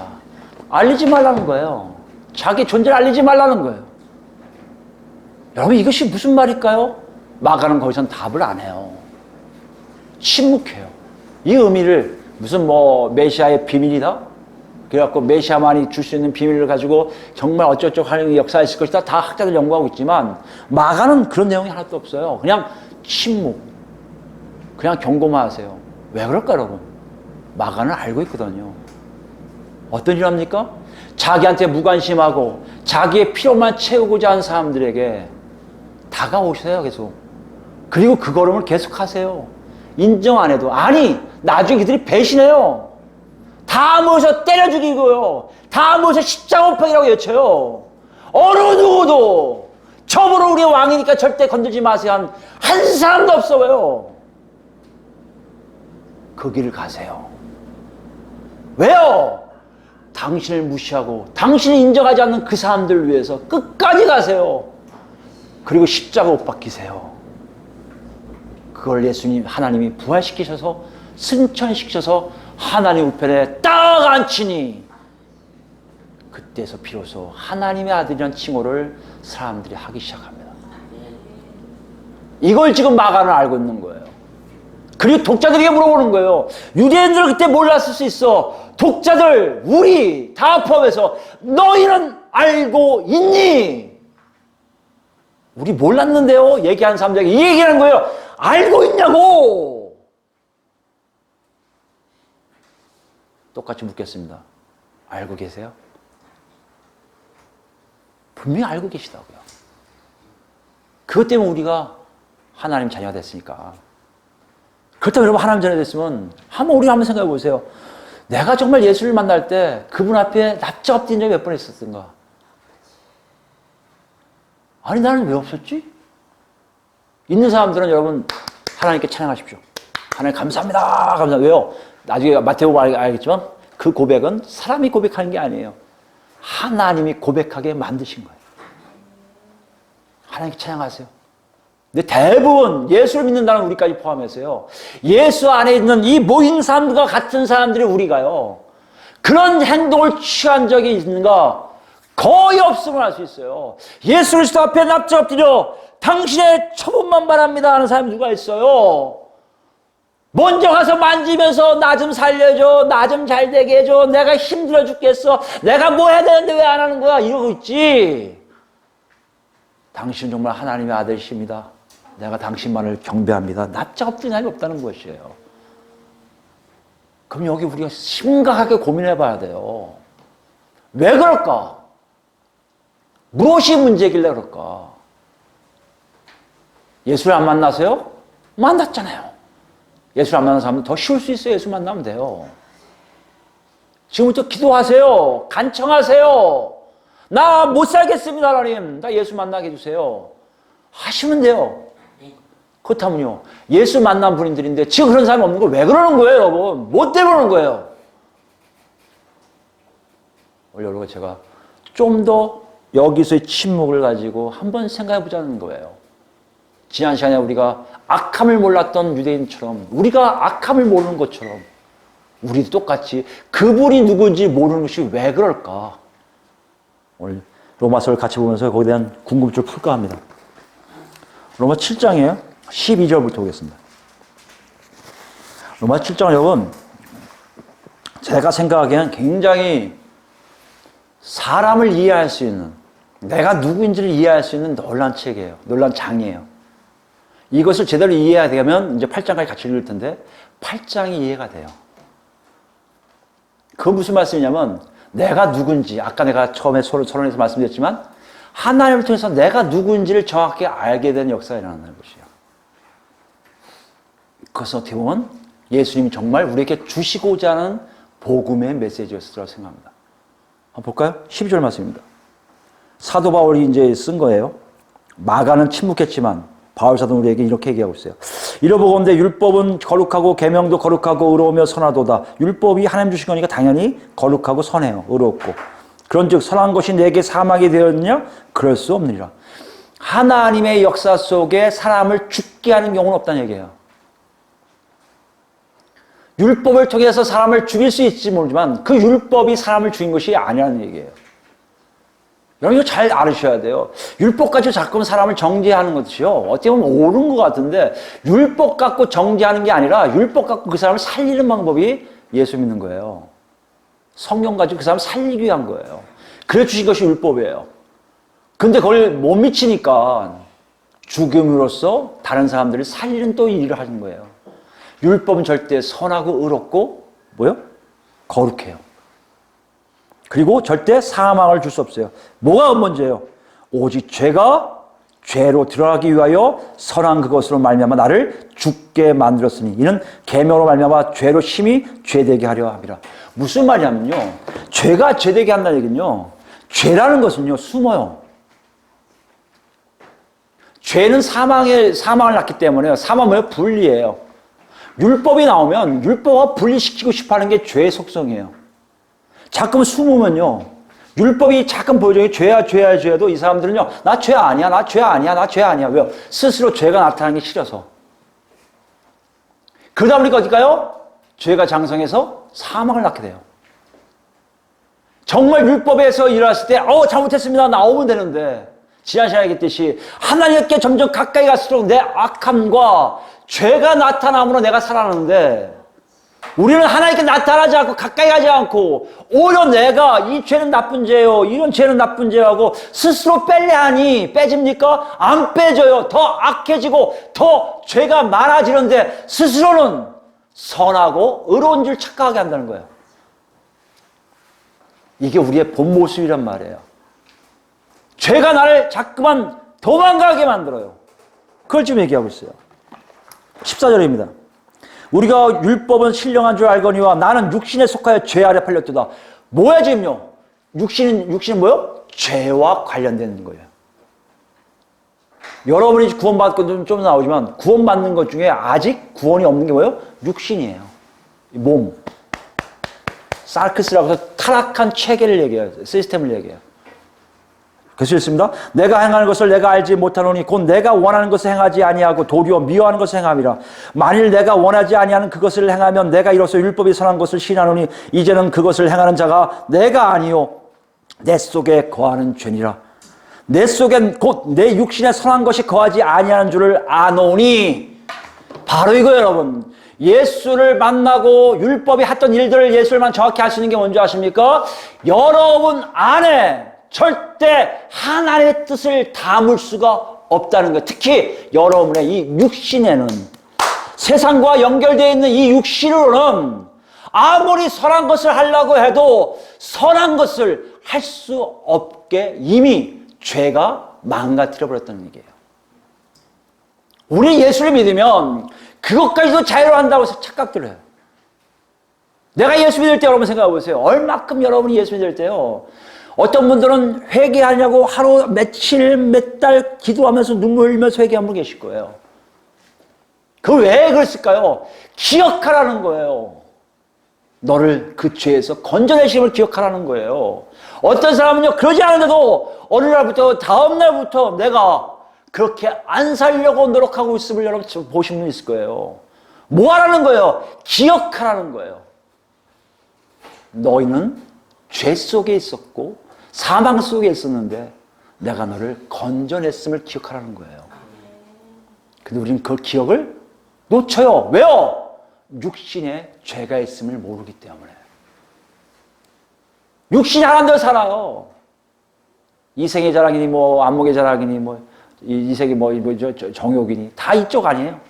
알리지 말라는 거예요. 자기 존재를 알리지 말라는 거예요. 여러분 이것이 무슨 말일까요? 마가는 거기선 답을 안 해요. 침묵해요. 이 의미를 무슨 메시아의 비밀이다? 그래갖고 메시아만이 줄 수 있는 비밀을 가지고 정말 어쩌고저쩌고 하는 역사가 있을 것이다. 다 학자들 연구하고 있지만 마가는 그런 내용이 하나도 없어요. 그냥 침묵. 그냥 경고만 하세요. 왜 그럴까 여러분? 마가는 알고 있거든요. 어떤 일 합니까? 자기한테 무관심하고 자기의 필요만 채우고자 하는 사람들에게 다가오세요 계속. 그리고 그 걸음을 계속 하세요. 인정 안 해도. 아니 나중에 그들이 배신해요. 다 모여서 때려 죽이고요. 다 모여서 십자가법이라고 외쳐요. 어느 누구도 저분은 우리의 왕이니까 절대 건들지 마세요 한 사람도 없어요. 그 길을 가세요. 왜요? 당신을 무시하고 당신을 인정하지 않는 그 사람들을 위해서 끝까지 가세요. 그리고 십자가 못 박히세요. 그걸 예수님 하나님이 부활시키셔서 승천시키셔서 하나님 우편에 딱 앉히니 그때서 비로소 하나님의 아들이라는 칭호를 사람들이 하기 시작합니다. 이걸 지금 마가는 알고 있는 거예요. 그리고 독자들에게 물어보는 거예요. 유대인들은 그때 몰랐을 수 있어. 독자들 우리 다 포함해서 너희는 알고 있니? 우리 몰랐는데요. 얘기한 사람들에게 이 얘기하는 거예요. 알고 있냐고. 똑같이 묻겠습니다. 알고 계세요? 분명히 알고 계시다고요. 그것 때문에 우리가 하나님 자녀가 됐으니까. 그렇다면 여러분 하나님 자녀가 됐으면 우리가 한번 생각해 보세요. 내가 정말 예수를 만날 때 그분 앞에 납작 엎드린 적이 몇 번 있었던가? 아니 나는 왜 없었지? 있는 사람들은 여러분 하나님께 찬양하십시오. 하나님 감사합니다. 감사합니다. 왜요? 나중에 마태복음 알겠지만 그 고백은 사람이 고백하는 게 아니에요. 하나님이 고백하게 만드신 거예요. 하나님께 찬양하세요. 근데 대부분 예수를 믿는다는 우리까지 포함해서요. 예수 안에 있는 이 모인 사람들과 같은 사람들이 우리가요. 그런 행동을 취한 적이 있는가? 거의 없음을 알 수 있어요. 예수 그리스도 앞에 납작 엎드려 당신의 처분만 바랍니다 하는 사람이 누가 있어요? 먼저 가서 만지면서 나 좀 살려줘, 나 좀 잘 되게 해줘, 내가 힘들어 죽겠어, 내가 뭐 해야 되는데 왜 안 하는 거야, 이러고 있지. 당신은 정말 하나님의 아들이십니다. 내가 당신만을 경배합니다. 납작 엎드린 사람이 없다는 것이에요. 그럼 여기 우리가 심각하게 고민해 봐야 돼요. 왜 그럴까? 무엇이 문제길래 그럴까? 예수를 안 만나세요? 만났잖아요. 예수를 안 만나는 사람은 더 쉬울 수 있어요. 예수 만나면 돼요. 지금부터 기도하세요. 간청하세요. 나 못 살겠습니다, 하나님. 나 예수 만나게 해주세요. 하시면 돼요. 그렇다면요, 예수 만난 분들인데 지금 그런 사람이 없는 걸 왜 그러는 거예요, 여러분? 뭐 때문에 그러는 거예요? 오늘 여러분, 제가 좀 더 여기서의 침묵을 가지고 한번 생각해 보자는 거예요. 지난 시간에 우리가 악함을 몰랐던 유대인처럼, 우리가 악함을 모르는 것처럼 우리도 똑같이 그분이 누군지 모르는 것이 왜 그럴까? 오늘 로마서를 같이 보면서 거기에 대한 궁금증을 풀까 합니다. 로마 7장이에요. 12절부터 보겠습니다. 로마 7장은 여러분, 제가 생각하기에는 굉장히 사람을 이해할 수 있는, 내가 누구인지를 이해할 수 있는 놀란 책이에요. 놀란 장이에요. 이것을 제대로 이해해야 되면 이제 8장까지 같이 읽을 텐데 8장이 이해가 돼요. 그건 무슨 말씀이냐면, 내가 누군지, 아까 내가 처음에 서론에서 말씀드렸지만 하나님을 통해서 내가 누군지를 정확히 알게 된 역사가 일어나는 것이에요. 그것은 어떻게 보면 예수님이 정말 우리에게 주시고자 하는 복음의 메시지였을 거라고 생각합니다. 한번 볼까요? 12절 말씀입니다. 사도 바울이 이제 쓴 거예요. 마가는 침묵했지만 바울 사도는 우리에게 이렇게 얘기하고 있어요. 이러보건대 율법은 거룩하고 계명도 거룩하고 의로우며 선하도다. 율법이 하나님 주신 거니까 당연히 거룩하고 선해요. 의롭고. 그런즉 선한 것이 내게 사망이 되었느냐? 그럴 수 없느니라. 하나님의 역사 속에 사람을 죽게 하는 경우는 없다는 얘기예요. 율법을 통해서 사람을 죽일 수 있을지 모르지만 그 율법이 사람을 죽인 것이 아니라는 얘기예요. 여러분 이거 잘 알으셔야 돼요. 율법 가지고 자꾸만 사람을 정죄하는 것이요, 어떻게 보면 옳은 것 같은데 율법 갖고 정죄하는 게 아니라 율법 갖고 그 사람을 살리는 방법이 예수 믿는 거예요. 성령 가지고 그 사람을 살리기 위한 거예요. 그래 주신 것이 율법이에요. 근데 그걸 못 미치니까 죽음으로써 다른 사람들을 살리는 또 일을 하는 거예요. 율법은 절대 선하고 의롭고 뭐요? 거룩해요. 그리고 절대 사망을 줄 수 없어요. 뭐가 문제예요? 오직 죄가 죄로 드러나기 위하여 선한 그것으로 말미암아 나를 죽게 만들었으니 이는 계명으로 말미암아 죄로 심히 죄되게 하려 함이라. 무슨 말이냐면요, 죄가 죄되게 한다는 얘기는요, 죄라는 것은요 숨어요. 죄는 사망을 낳기 때문에 사망은 뭐예요? 분리예요. 율법이 나오면 율법과 분리시키고 싶어하는 게 죄의 속성이에요. 자꾸만 숨으면요, 율법이 자꾸 보여줘요. 죄야 죄야 죄도 이 사람들은요, 나 죄 아니야, 나 죄 아니야, 나 죄 아니야. 왜요? 스스로 죄가 나타나는 게 싫어서. 그러다 보니까 어딜까요? 죄가 장성해서 사망을 낳게 돼요. 정말 율법에서 일어났을 때 잘못했습니다 나오면 되는데, 지난 시간에 얘기했듯이 하나님께 점점 가까이 갈수록 내 악함과 죄가 나타남으로 내가 살아나는데, 우리는 하나님께 나타나지 않고 가까이 가지 않고 오히려 내가 이 죄는 나쁜 죄요, 이런 죄는 나쁜 죄라고 스스로 빼려 하니 빼집니까? 안 빼져요. 더 악해지고 더 죄가 많아지는데 스스로는 선하고 의로운 줄 착각하게 한다는 거예요. 이게 우리의 본 모습이란 말이에요. 죄가 나를 자꾸만 도망가게 만들어요. 그걸 지금 얘기하고 있어요. 14절입니다. 우리가 율법은 신령한 줄 알거니와 나는 육신에 속하여 죄 아래 팔렸도다. 뭐야 지금요? 육신은 뭐요? 죄와 관련된 거예요. 여러분이 구원받고 좀 나오지만 구원받는 것 중에 아직 구원이 없는 게 뭐예요? 육신이에요. 몸. 사르크스라고 해서 타락한 체계를 얘기해요. 시스템을 얘기해요. 그래서 읽습니다. 내가 행하는 것을 내가 알지 못하노니 곧 내가 원하는 것을 행하지 아니하고 도리어 미워하는 것을 행함이라. 만일 내가 원하지 아니하는 그것을 행하면 내가 이로써 율법이 선한 것을 시인하노니 이제는 그것을 행하는 자가 내가 아니요 내 속에 거하는 죄니라. 내 속엔 곧 내 육신에 선한 것이 거하지 아니하는 줄을 아노니. 바로 이거예요, 여러분. 예수를 만나고 율법이 했던 일들을 예수를만 정확히 할 수 있는 게 뭔지 아십니까? 여러분 안에 절대 하나님의 뜻을 담을 수가 없다는 거예요. 특히 여러분의 이 육신에는, 세상과 연결되어 있는 이 육신으로는 아무리 선한 것을 하려고 해도 선한 것을 할 수 없게 이미 죄가 망가뜨려 버렸다는 얘기예요. 우리 예수를 믿으면 그것까지도 자유로 한다고 착각들 해요. 내가 예수 믿을 때 여러분 생각해 보세요. 얼마큼 여러분이 예수 믿을 때요. 어떤 분들은 회개하냐고 하루 며칠 몇 달 기도하면서 눈물 흘리면서 회개한 분 계실 거예요. 그 왜 그랬을까요? 기억하라는 거예요. 너를 그 죄에서 건져내심을 기억하라는 거예요. 어떤 사람은요, 그러지 않은데도 어느 날부터 다음 날부터 내가 그렇게 안 살려고 노력하고 있음을 여러분 보신 분 있을 거예요. 뭐 하라는 거예요? 기억하라는 거예요. 너희는 죄 속에 있었고 사망 속에 있었는데 내가 너를 건져냈음을 기억하라는 거예요. 근데 우리는 그 기억을 놓쳐요. 왜요? 육신에 죄가 있음을 모르기 때문에. 육신이 하나님 대로 살아요. 이생의 자랑이니 뭐 안목의 자랑이니 뭐 이색이 뭐 정욕이니 다 이쪽 아니에요.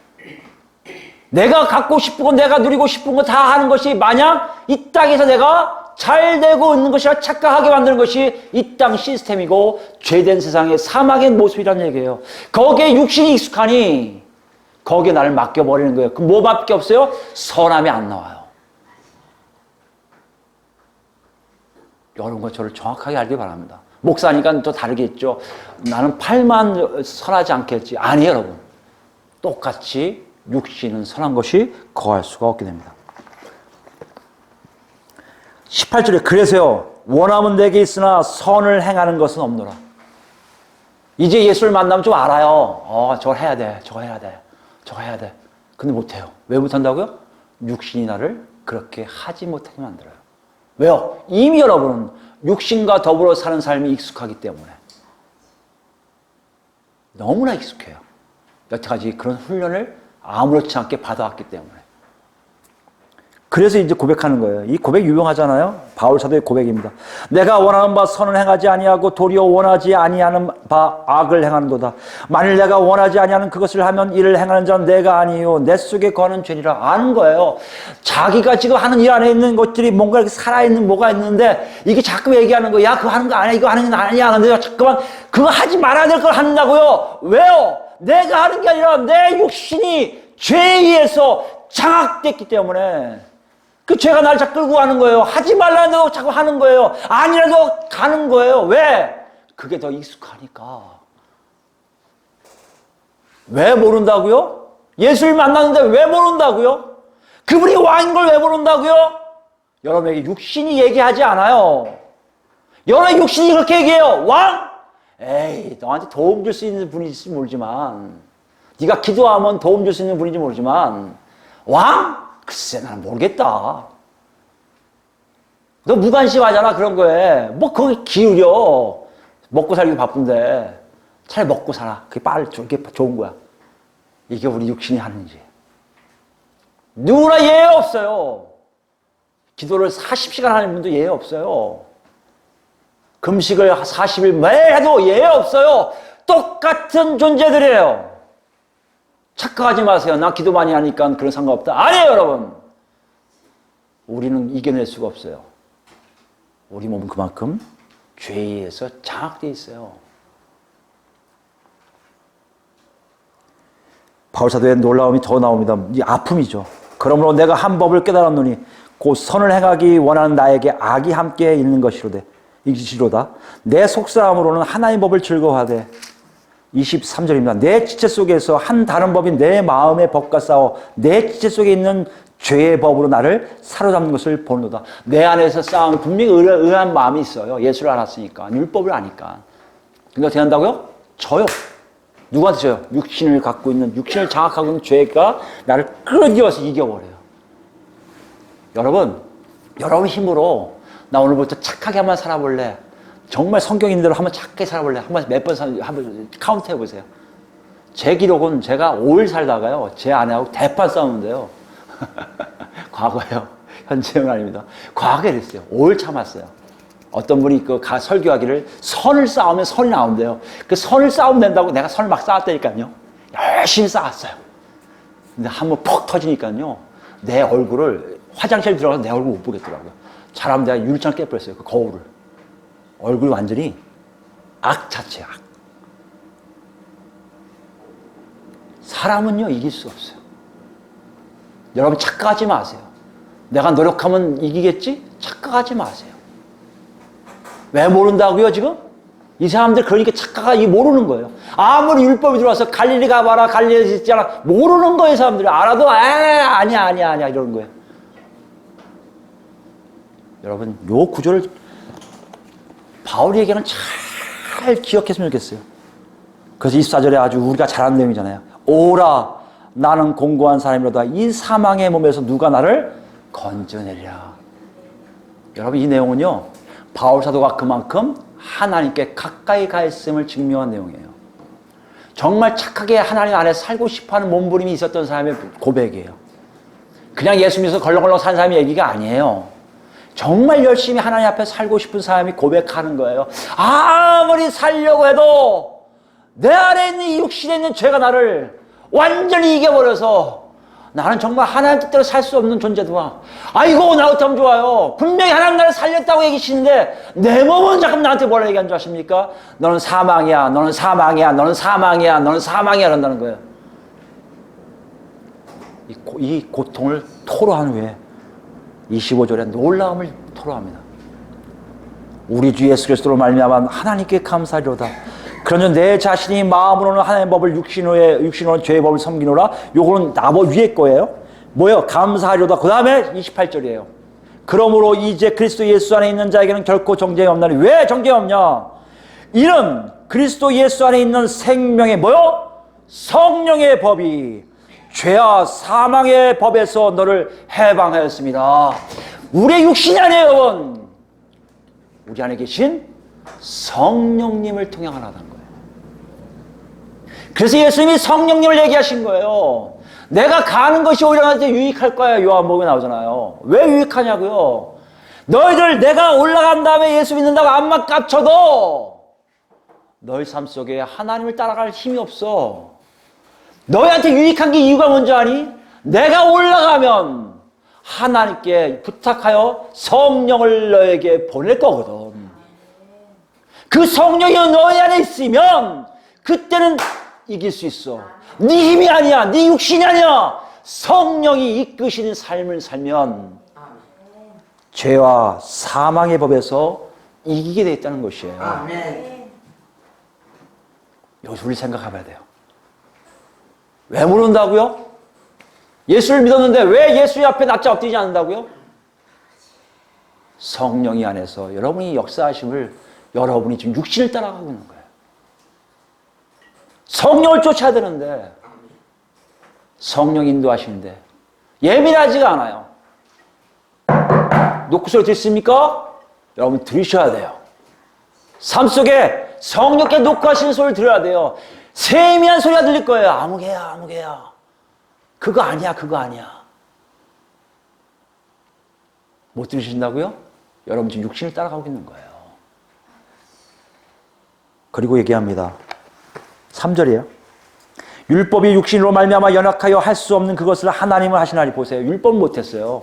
내가 갖고 싶은 거, 내가 누리고 싶은 거 다 하는 것이 만약 이 땅에서 내가 잘 되고 있는 것이라 착각하게 만드는 것이 이 땅 시스템이고 죄된 세상의 사막의 모습이라는 얘기예요. 거기에 육신이 익숙하니 거기에 나를 맡겨버리는 거예요. 그럼 뭐밖에 없어요? 선함이 안 나와요. 여러분과 저를 정확하게 알기 바랍니다. 목사니까 또 다르겠죠. 나는 팔만 선하지 않겠지. 아니에요, 여러분. 똑같이 육신은 선한 것이 거할 수가 없게 됩니다. 18절에 그래서요, 원함은 내게 있으나 선을 행하는 것은 없노라. 이제 예수를 만나면 좀 알아요. 저거 해야 돼. 저거 해야 돼. 저거 해야 돼. 근데 못해요. 왜 못한다고요? 육신이 나를 그렇게 하지 못하게 만들어요. 왜요? 이미 여러분은 육신과 더불어 사는 삶이 익숙하기 때문에. 너무나 익숙해요. 여태까지 그런 훈련을 아무렇지 않게 받아왔기 때문에. 그래서 이제 고백하는 거예요. 이 고백 유명하잖아요. 바울 사도의 고백입니다. 내가 원하는 바 선을 행하지 아니하고 도리어 원하지 아니하는 바 악을 행하는도다. 만일 내가 원하지 아니하는 그것을 하면 이를 행하는 자는 내가 아니요 내 속에 거하는 죄니라. 아는 거예요. 자기가 지금 하는 일 안에 있는 것들이 뭔가 이렇게 살아있는 뭐가 있는데 이게 자꾸 얘기하는 거야. 야, 그거 하는 거 아니야. 이거 하는 거 아니야. 근데 자꾸만 그거 하지 말아야 될 걸 한다고요. 왜요? 내가 하는 게 아니라 내 육신이 죄에 의해서 장악됐기 때문에 그 죄가 날 자꾸 끌고 가는 거예요. 하지 말라도 자꾸 하는 거예요. 아니라도 가는 거예요. 왜? 그게 더 익숙하니까. 왜 모른다고요? 예수를 만났는데 왜 모른다고요? 그분이 왕인 걸 왜 모른다고요? 여러분에게 육신이 얘기하지 않아요. 여러분의 육신이 그렇게 얘기해요. 왕? 에이, 너한테 도움 줄 수 있는 분인지 모르지만, 네가 기도하면 도움 줄 수 있는 분인지 모르지만, 왕? 글쎄, 나는 모르겠다. 너 무관심하잖아, 그런 거에. 뭐, 거기 기울여. 먹고 살기 바쁜데. 차라리 먹고 살아. 그게 그게 좋은 거야. 이게 우리 육신이 하는지. 누구나 예외 없어요. 기도를 40시간 하는 분도 예외 없어요. 금식을 40일 매일 해도 예외 없어요. 똑같은 존재들이에요. 착각하지 마세요. 나 기도 많이 하니까 그런 상관없다. 아니에요, 여러분. 우리는 이겨낼 수가 없어요. 우리 몸은 그만큼 죄에 의해서 장악되어 있어요. 바울사도의 놀라움이 더 나옵니다. 이 아픔이죠. 그러므로 내가 한 법을 깨달았노니 곧 선을 행하기 원하는 나에게 악이 함께 있는 것이로다. 내 속사함으로는 하나님의 법을 즐거워하되 23절입니다. 내 지체 속에서 한 다른 법이 내 마음의 법과 싸워 내 지체 속에 있는 죄의 법으로 나를 사로잡는 것을 보노다. 내 안에서 싸우는 분명히 의한 마음이 있어요. 예수를 알았으니까. 율법을 아니까. 그러니까 어떻게 한다고요? 져요. 누구한테 져요? 육신을 갖고 있는, 육신을 장악하고 있는 죄가 나를 끌어들여서 이겨버려요. 여러분 힘으로 나 오늘부터 착하게 한번 살아볼래. 정말 성경 있는 대로 한번 착하게 살아볼래. 몇 번 한번 카운트 해보세요. 제 기록은 제가 5일 살다가요. 제 아내하고 대판 싸우는데요. 과거예요. 현재는 아닙니다. 과거에 그랬어요. 오래 참았어요. 어떤 분이 설교하기를 선을 쌓으면 선이 나온대요. 그 선을 쌓으면 된다고 내가 선을 막 쌓았다니까요. 열심히 쌓았어요. 근데 한번 퍽 터지니까요. 내 얼굴을 화장실 들어가서 내 얼굴 못 보겠더라고요. 잘하면 내가 유리창 깨버렸어요. 그 거울을. 얼굴이 완전히 악 자체야. 악. 사람은요 이길 수 없어요. 여러분 착각하지 마세요. 내가 노력하면 이기겠지? 착각하지 마세요. 왜 모른다고요 지금? 이 사람들 그러니까 착각하기 모르는 거예요. 아무리 율법이 들어와서 갈릴리 가봐라 갈릴리 있잖아 모르는 거예요. 사람들이 알아도 아니야 이러는 거예요. 여러분 요 구조를 바울에게는 잘 기억했으면 좋겠어요. 그래서 24절에 아주 우리가 잘하는 내용이잖아요. 오라 나는 공고한 사람이로다 이 사망의 몸에서 누가 나를 건져내리라. 여러분 이 내용은요 바울 사도가 그만큼 하나님께 가까이 가 있음을 증명한 내용이에요. 정말 착하게 하나님 안에 살고 싶어하는 몸부림이 있었던 사람의 고백이에요. 그냥 예수 믿어서 걸렁걸렁 산 사람의 얘기가 아니에요. 정말 열심히 하나님 앞에 살고 싶은 사람이 고백하는 거예요. 아무리 살려고 해도 내 안에 있는 이 육신에 있는 죄가 나를 완전히 이겨버려서 나는 정말 하나님 뜻대로 살 수 없는 존재도와 아이고 나 어쩜 좋아요. 분명히 하나님 나를 살렸다고 얘기하시는데 내 몸은 자꾸 나한테 뭐라 얘기하는 줄 아십니까? 너는 사망이야 너는 사망이야 너는 사망이야 너는 사망이야 그런다는 거예요. 이 고통을 토로한 후에 25절에 놀라움을 토로합니다. 우리 주 예수 그리스도로 말미암아 하나님께 감사하리로다. 그러면 내 자신이 마음으로는 하나님의 법을 육신으로는 죄의 법을 섬기노라. 요거는 나보 위에 거예요. 뭐예요? 감사하리로다. 그 다음에 28절이에요. 그러므로 이제 그리스도 예수 안에 있는 자에게는 결코 정죄가 없나니. 왜 정죄가 없냐? 이는 그리스도 예수 안에 있는 생명의 뭐요? 성령의 법이 죄와 사망의 법에서 너를 해방하였습니다. 우리의 육신이 아니에요, 여러분. 우리 안에 계신 성령님을 통해 하나다는 거예요. 그래서 예수님이 성령님을 얘기하신 거예요. 내가 가는 것이 오히려 나한테 유익할 거야. 요한복음에 나오잖아요. 왜 유익하냐고요? 너희들 내가 올라간 다음에 예수 믿는다고 암만 깝쳐도 너희 삶 속에 하나님을 따라갈 힘이 없어. 너희한테 유익한 게 이유가 뭔지 아니? 내가 올라가면 하나님께 부탁하여 성령을 너에게 보낼 거거든. 그 성령이 너희 안에 있으면 그때는 이길 수 있어. 네 힘이 아니야. 네 육신이 아니야. 성령이 이끄시는 삶을 살면 죄와 사망의 법에서 이기게 돼 있다는 것이에요. 여기서 우리 생각해봐야 돼요. 왜 모른다고요? 예수를 믿었는데 왜 예수의 앞에 납작 엎드리지 않는다고요? 성령이 안에서 여러분이 역사하심을 여러분이 지금 육신을 따라가고 있는 거예요. 성령을 쫓아야 되는데 성령 인도하시는데 예민하지가 않아요. 노크 소리 듣습니까? 여러분 들으셔야 돼요. 삶 속에 성령께 노크하시는 소리를 들어야 돼요. 세미한 소리가 들릴 거예요. 아무개야 아무개야. 그거 아니야 그거 아니야. 못 들으신다고요? 여러분 지금 육신을 따라가고 있는 거예요. 그리고 얘기합니다. 3절이에요. 율법이 육신으로 말미암아 연약하여 할 수 없는 그것을 하나님은 하시나니 보세요. 율법은 못했어요.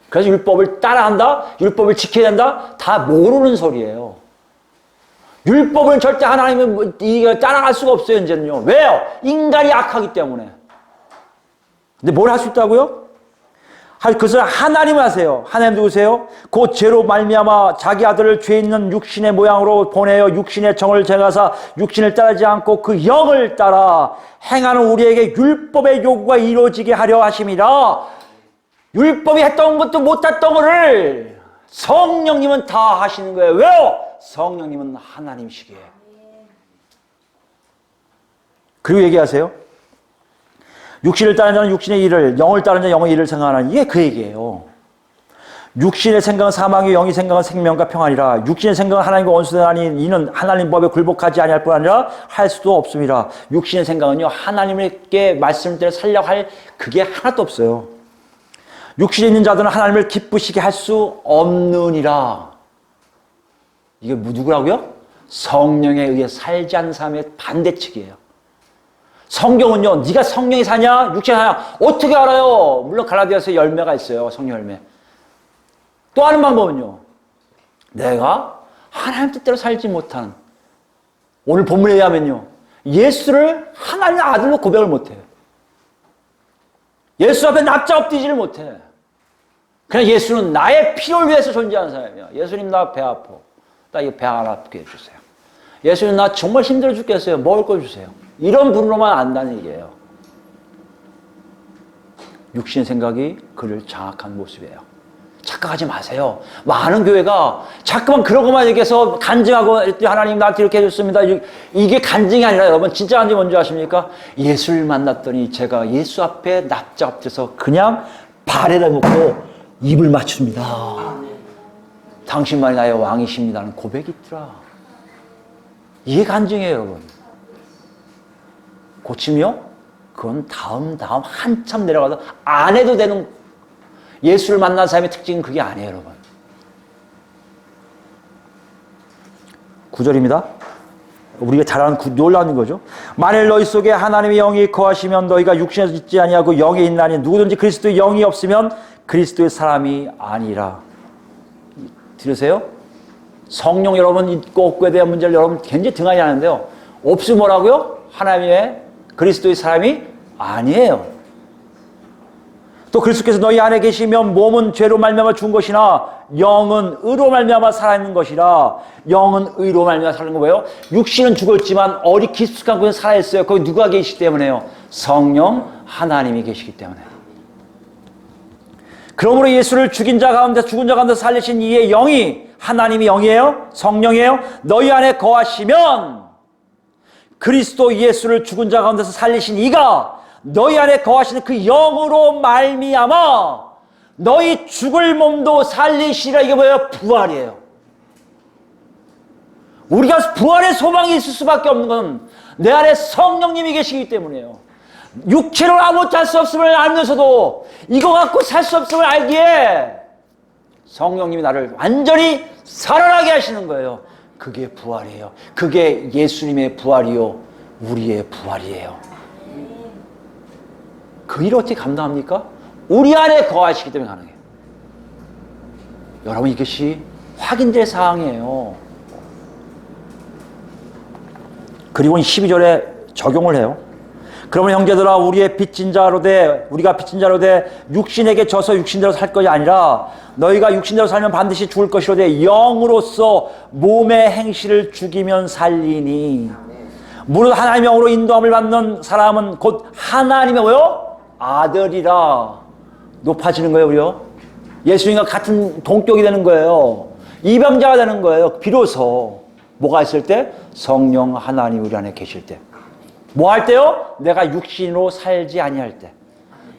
그래서 율법을 따라한다? 율법을 지켜야 된다? 다 모르는 소리예요. 율법을 절대 하나님은 따라갈 수가 없어요. 이제는요. 왜요? 인간이 악하기 때문에. 근데 뭘 할 수 있다고요? 그것을 하나님을 하세요. 하나님 누구세요? 곧 죄로 말미암아 자기 아들을 죄 있는 육신의 모양으로 보내어 육신의 정을 제가사 육신을 따르지 않고 그 영을 따라 행하는 우리에게 율법의 요구가 이루어지게 하려 하심이라. 율법이 했던 것도 못했던 것을 성령님은 다 하시는 거예요. 왜요? 성령님은 하나님이시기에. 그리고 얘기하세요. 육신을 따르는 자는 육신의 일을, 영을 따르는 자는 영의 일을 생각하는, 이게 그 얘기예요. 육신의 생각은 사망이요 영의 생각은 생명과 평안이라. 육신의 생각은 하나님과 원수되나니 이는 하나님 법에 굴복하지 아니할 뿐 아니라 할 수도 없습니다. 육신의 생각은요 하나님께 말씀대로 살려고 할 그게 하나도 없어요. 육신에 있는 자들은 하나님을 기쁘시게 할 수 없느니라. 이게 누구라고요? 성령에 의해 살지 않는 사람의 반대측이에요. 성경은요, 네가 성령이 사냐, 육신이 사냐, 어떻게 알아요? 물론 갈라디아서에 열매가 있어요, 성령 열매. 또 하는 방법은요, 내가 하나님 뜻대로 살지 못하는, 오늘 본문에 의하면요, 예수를 하나님의 아들로 고백을 못해요. 예수 앞에 납작 엎드리지를 못해. 그냥 예수는 나의 필요를 위해서 존재하는 사람이야. 예수님 나 배 아파. 나 이거 배 안 아프게 해주세요. 예수님 나 정말 힘들어 죽겠어요. 먹을 거 주세요. 이런 분으로만 안다는 얘기예요. 육신 생각이 그를 장악한 모습이에요. 착각하지 마세요. 많은 교회가 자꾸만 그런 것만 얘기해서 간증하고 하나님 나한테 이렇게 해줬습니다. 이게 간증이 아니라 여러분 진짜 간증이 뭔지 아십니까? 예수를 만났더니 제가 예수 앞에 납작 엎드려서 그냥 발에다 놓고 입을 맞춥니다. 당신만이 나의 왕이십니다는 고백이 있더라. 이게 간증이에요, 여러분. 고치며 그건 다음 한참 내려가서 안 해도 되는, 예수를 만난 사람의 특징은 그게 아니에요, 여러분. 9절입니다. 우리가 잘 아는 놀라는 거죠. 만일 너희 속에 하나님의 영이 거하시면 너희가 육신에서 있지 아니하고 영에 있나니 누구든지 그리스도의 영이 없으면 그리스도의 사람이 아니라. 들으세요? 성령 여러분 있고 없고에 대한 문제를 여러분 굉장히 등한히 하는데요. 없으면 뭐라고요? 하나님의 그리스도의 사람이 아니에요. 또 그리스도께서 너희 안에 계시면 몸은 죄로 말미암아 죽은 것이나 영은 의로 말미암아 살아있는 것이라. 영은 의로 말미암아 살아있는 거 뭐예요? 육신은 죽었지만 어리 깊숙한 곳에 살아있어요. 거기 누가 계시기 때문에요? 성령 하나님이 계시기 때문에. 그러므로 예수를 죽은 자 가운데 살리신 이의 영이, 하나님이 영이에요? 성령이에요? 너희 안에 거하시면 그리스도 예수를 죽은 자 가운데서 살리신 이가 너희 안에 거하시는 그 영으로 말미암아 너희 죽을 몸도 살리시라. 이게 뭐예요? 부활이에요. 우리가 부활의 소망이 있을 수밖에 없는 건 내 안에 성령님이 계시기 때문이에요. 육체로 아무것도 할 수 없음을 알면서도 이거 갖고 살 수 없음을 알기에 성령님이 나를 완전히 살아나게 하시는 거예요. 그게 부활이에요. 그게 예수님의 부활이요, 우리의 부활이에요. 그 일을 어떻게 감당합니까? 우리 안에 거하시기 때문에 가능해요. 여러분, 이것이 확인될 사항이에요. 그리고 12절에 적용을 해요. 그러면 형제들아, 우리가 빚진 자로 돼 육신에게 져서 육신대로 살 것이 아니라 너희가 육신대로 살면 반드시 죽을 것이로 돼 영으로서 몸의 행실을 죽이면 살리니. 무릇 하나님의 영으로 인도함을 받는 사람은 곧 하나님의 뭐요? 아들이라. 높아지는 거예요, 우리요. 예수님과 같은 동격이 되는 거예요. 이방자가 되는 거예요. 비로소 뭐가 있을 때? 성령 하나님 우리 안에 계실 때. 뭐 할 때요? 내가 육신으로 살지 아니할 때.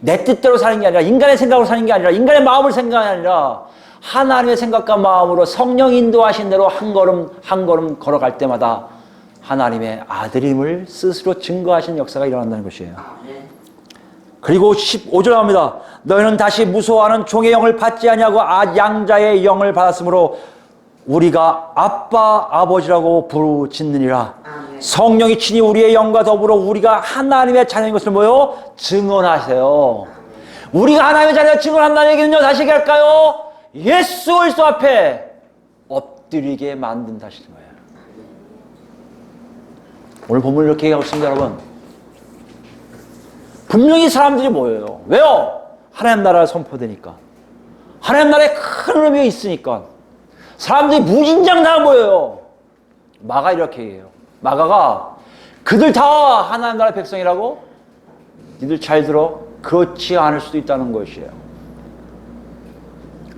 내 뜻대로 사는 게 아니라, 인간의 생각으로 사는 게 아니라, 인간의 마음을 생각이 아니라 하나님의 생각과 마음으로 성령 인도하신 대로 한 걸음 한 걸음 걸어갈 때마다 하나님의 아들임을 스스로 증거하신 역사가 일어난다는 것이에요. 그리고 15절 나옵니다. 너희는 다시 무서워하는 종의 영을 받지 아니하고 양자의 영을 받았으므로 우리가 아빠 아버지라고 부르짖느니라. 성령이 친히 우리의 영과 더불어 우리가 하나님의 자녀인 것을 뭐요? 증언하세요. 우리가 하나님의 자녀를 증언한다는 얘기는요, 다시 얘기할까요? 예수 그리스도 앞에 엎드리게 만든다 하시는 거예요. 오늘 본문을 이렇게 얘기하고 있습니다, 여러분. 분명히 사람들이 모여요. 왜요? 하나님 나라가 선포되니까. 하나님 나라에 큰 의미가 있으니까. 사람들이 무진장 다 모여요. 마가 이렇게 얘기해요. 마가가 그들 다 하나님 나라의 백성이라고? 니들 잘 들어. 그렇지 않을 수도 있다는 것이에요.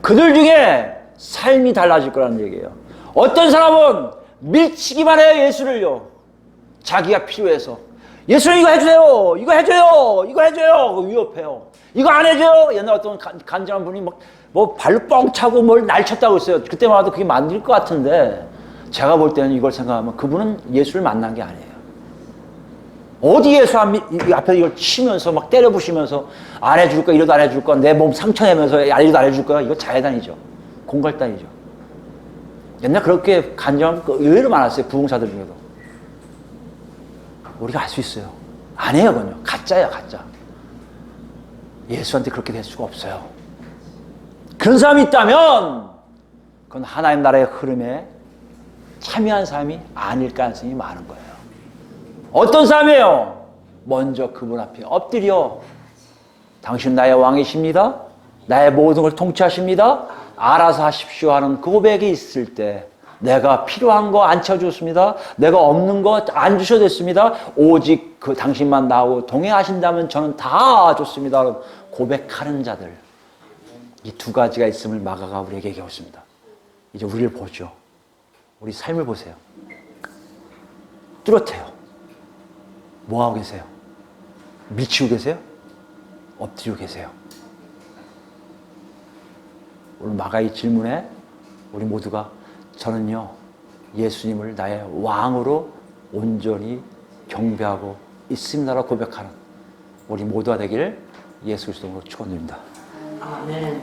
그들 중에 삶이 달라질 거라는 얘기예요. 어떤 사람은 밀치기만 해요, 예수를요. 자기가 필요해서. 예수님 이거 해주세요. 이거 해줘요. 이거 해줘요. 위협해요. 이거 안 해줘요. 옛날 어떤 간절한 분이 뭐 발로 뻥 차고 뭘 날쳤다고 했어요. 그때만 해도 그게 만들 것 같은데 제가 볼 때는 이걸 생각하면 그분은 예수를 만난 게 아니에요. 어디 예수 앞에 이걸 치면서 막 때려부시면서 안 해줄 거야, 이러도 안 해줄 거야, 내 몸 상처내면서 이러도 안 해줄 거야. 이거 자해단이죠. 공갈단이죠. 옛날 그렇게 간증한 거 의외로 많았어요. 부흥사들 중에도. 우리가 알 수 있어요. 안 해요, 그건요. 가짜야, 가짜. 예수한테 그렇게 될 수가 없어요. 그런 사람이 있다면 그건 하나님 나라의 흐름에 참여한 사람이 아닐 가능성이 많은 거예요. 어떤 사람이에요? 먼저 그분 앞에 엎드려 당신 나의 왕이십니다. 나의 모든 걸 통치하십니다. 알아서 하십시오 하는 그 고백이 있을 때 내가 필요한 거 안 채워줬습니다. 내가 없는 거 안 주셔도 됐습니다. 오직 그 당신만 나하고 동행하신다면 저는 다 좋습니다. 고백하는 자들. 이 두 가지가 있음을 마가가 우리에게 얘기하고 있습니다. 이제 우리를 보죠. 우리 삶을 보세요. 뚜렷해요. 뭐하고 계세요? 미치고 계세요? 엎드리고 계세요? 오늘 마가의 질문에 우리 모두가 저는요 예수님을 나의 왕으로 온전히 경배하고 있습니다라고 고백하는 우리 모두가 되기를 예수 그리스도로 축원드립니다. 아멘.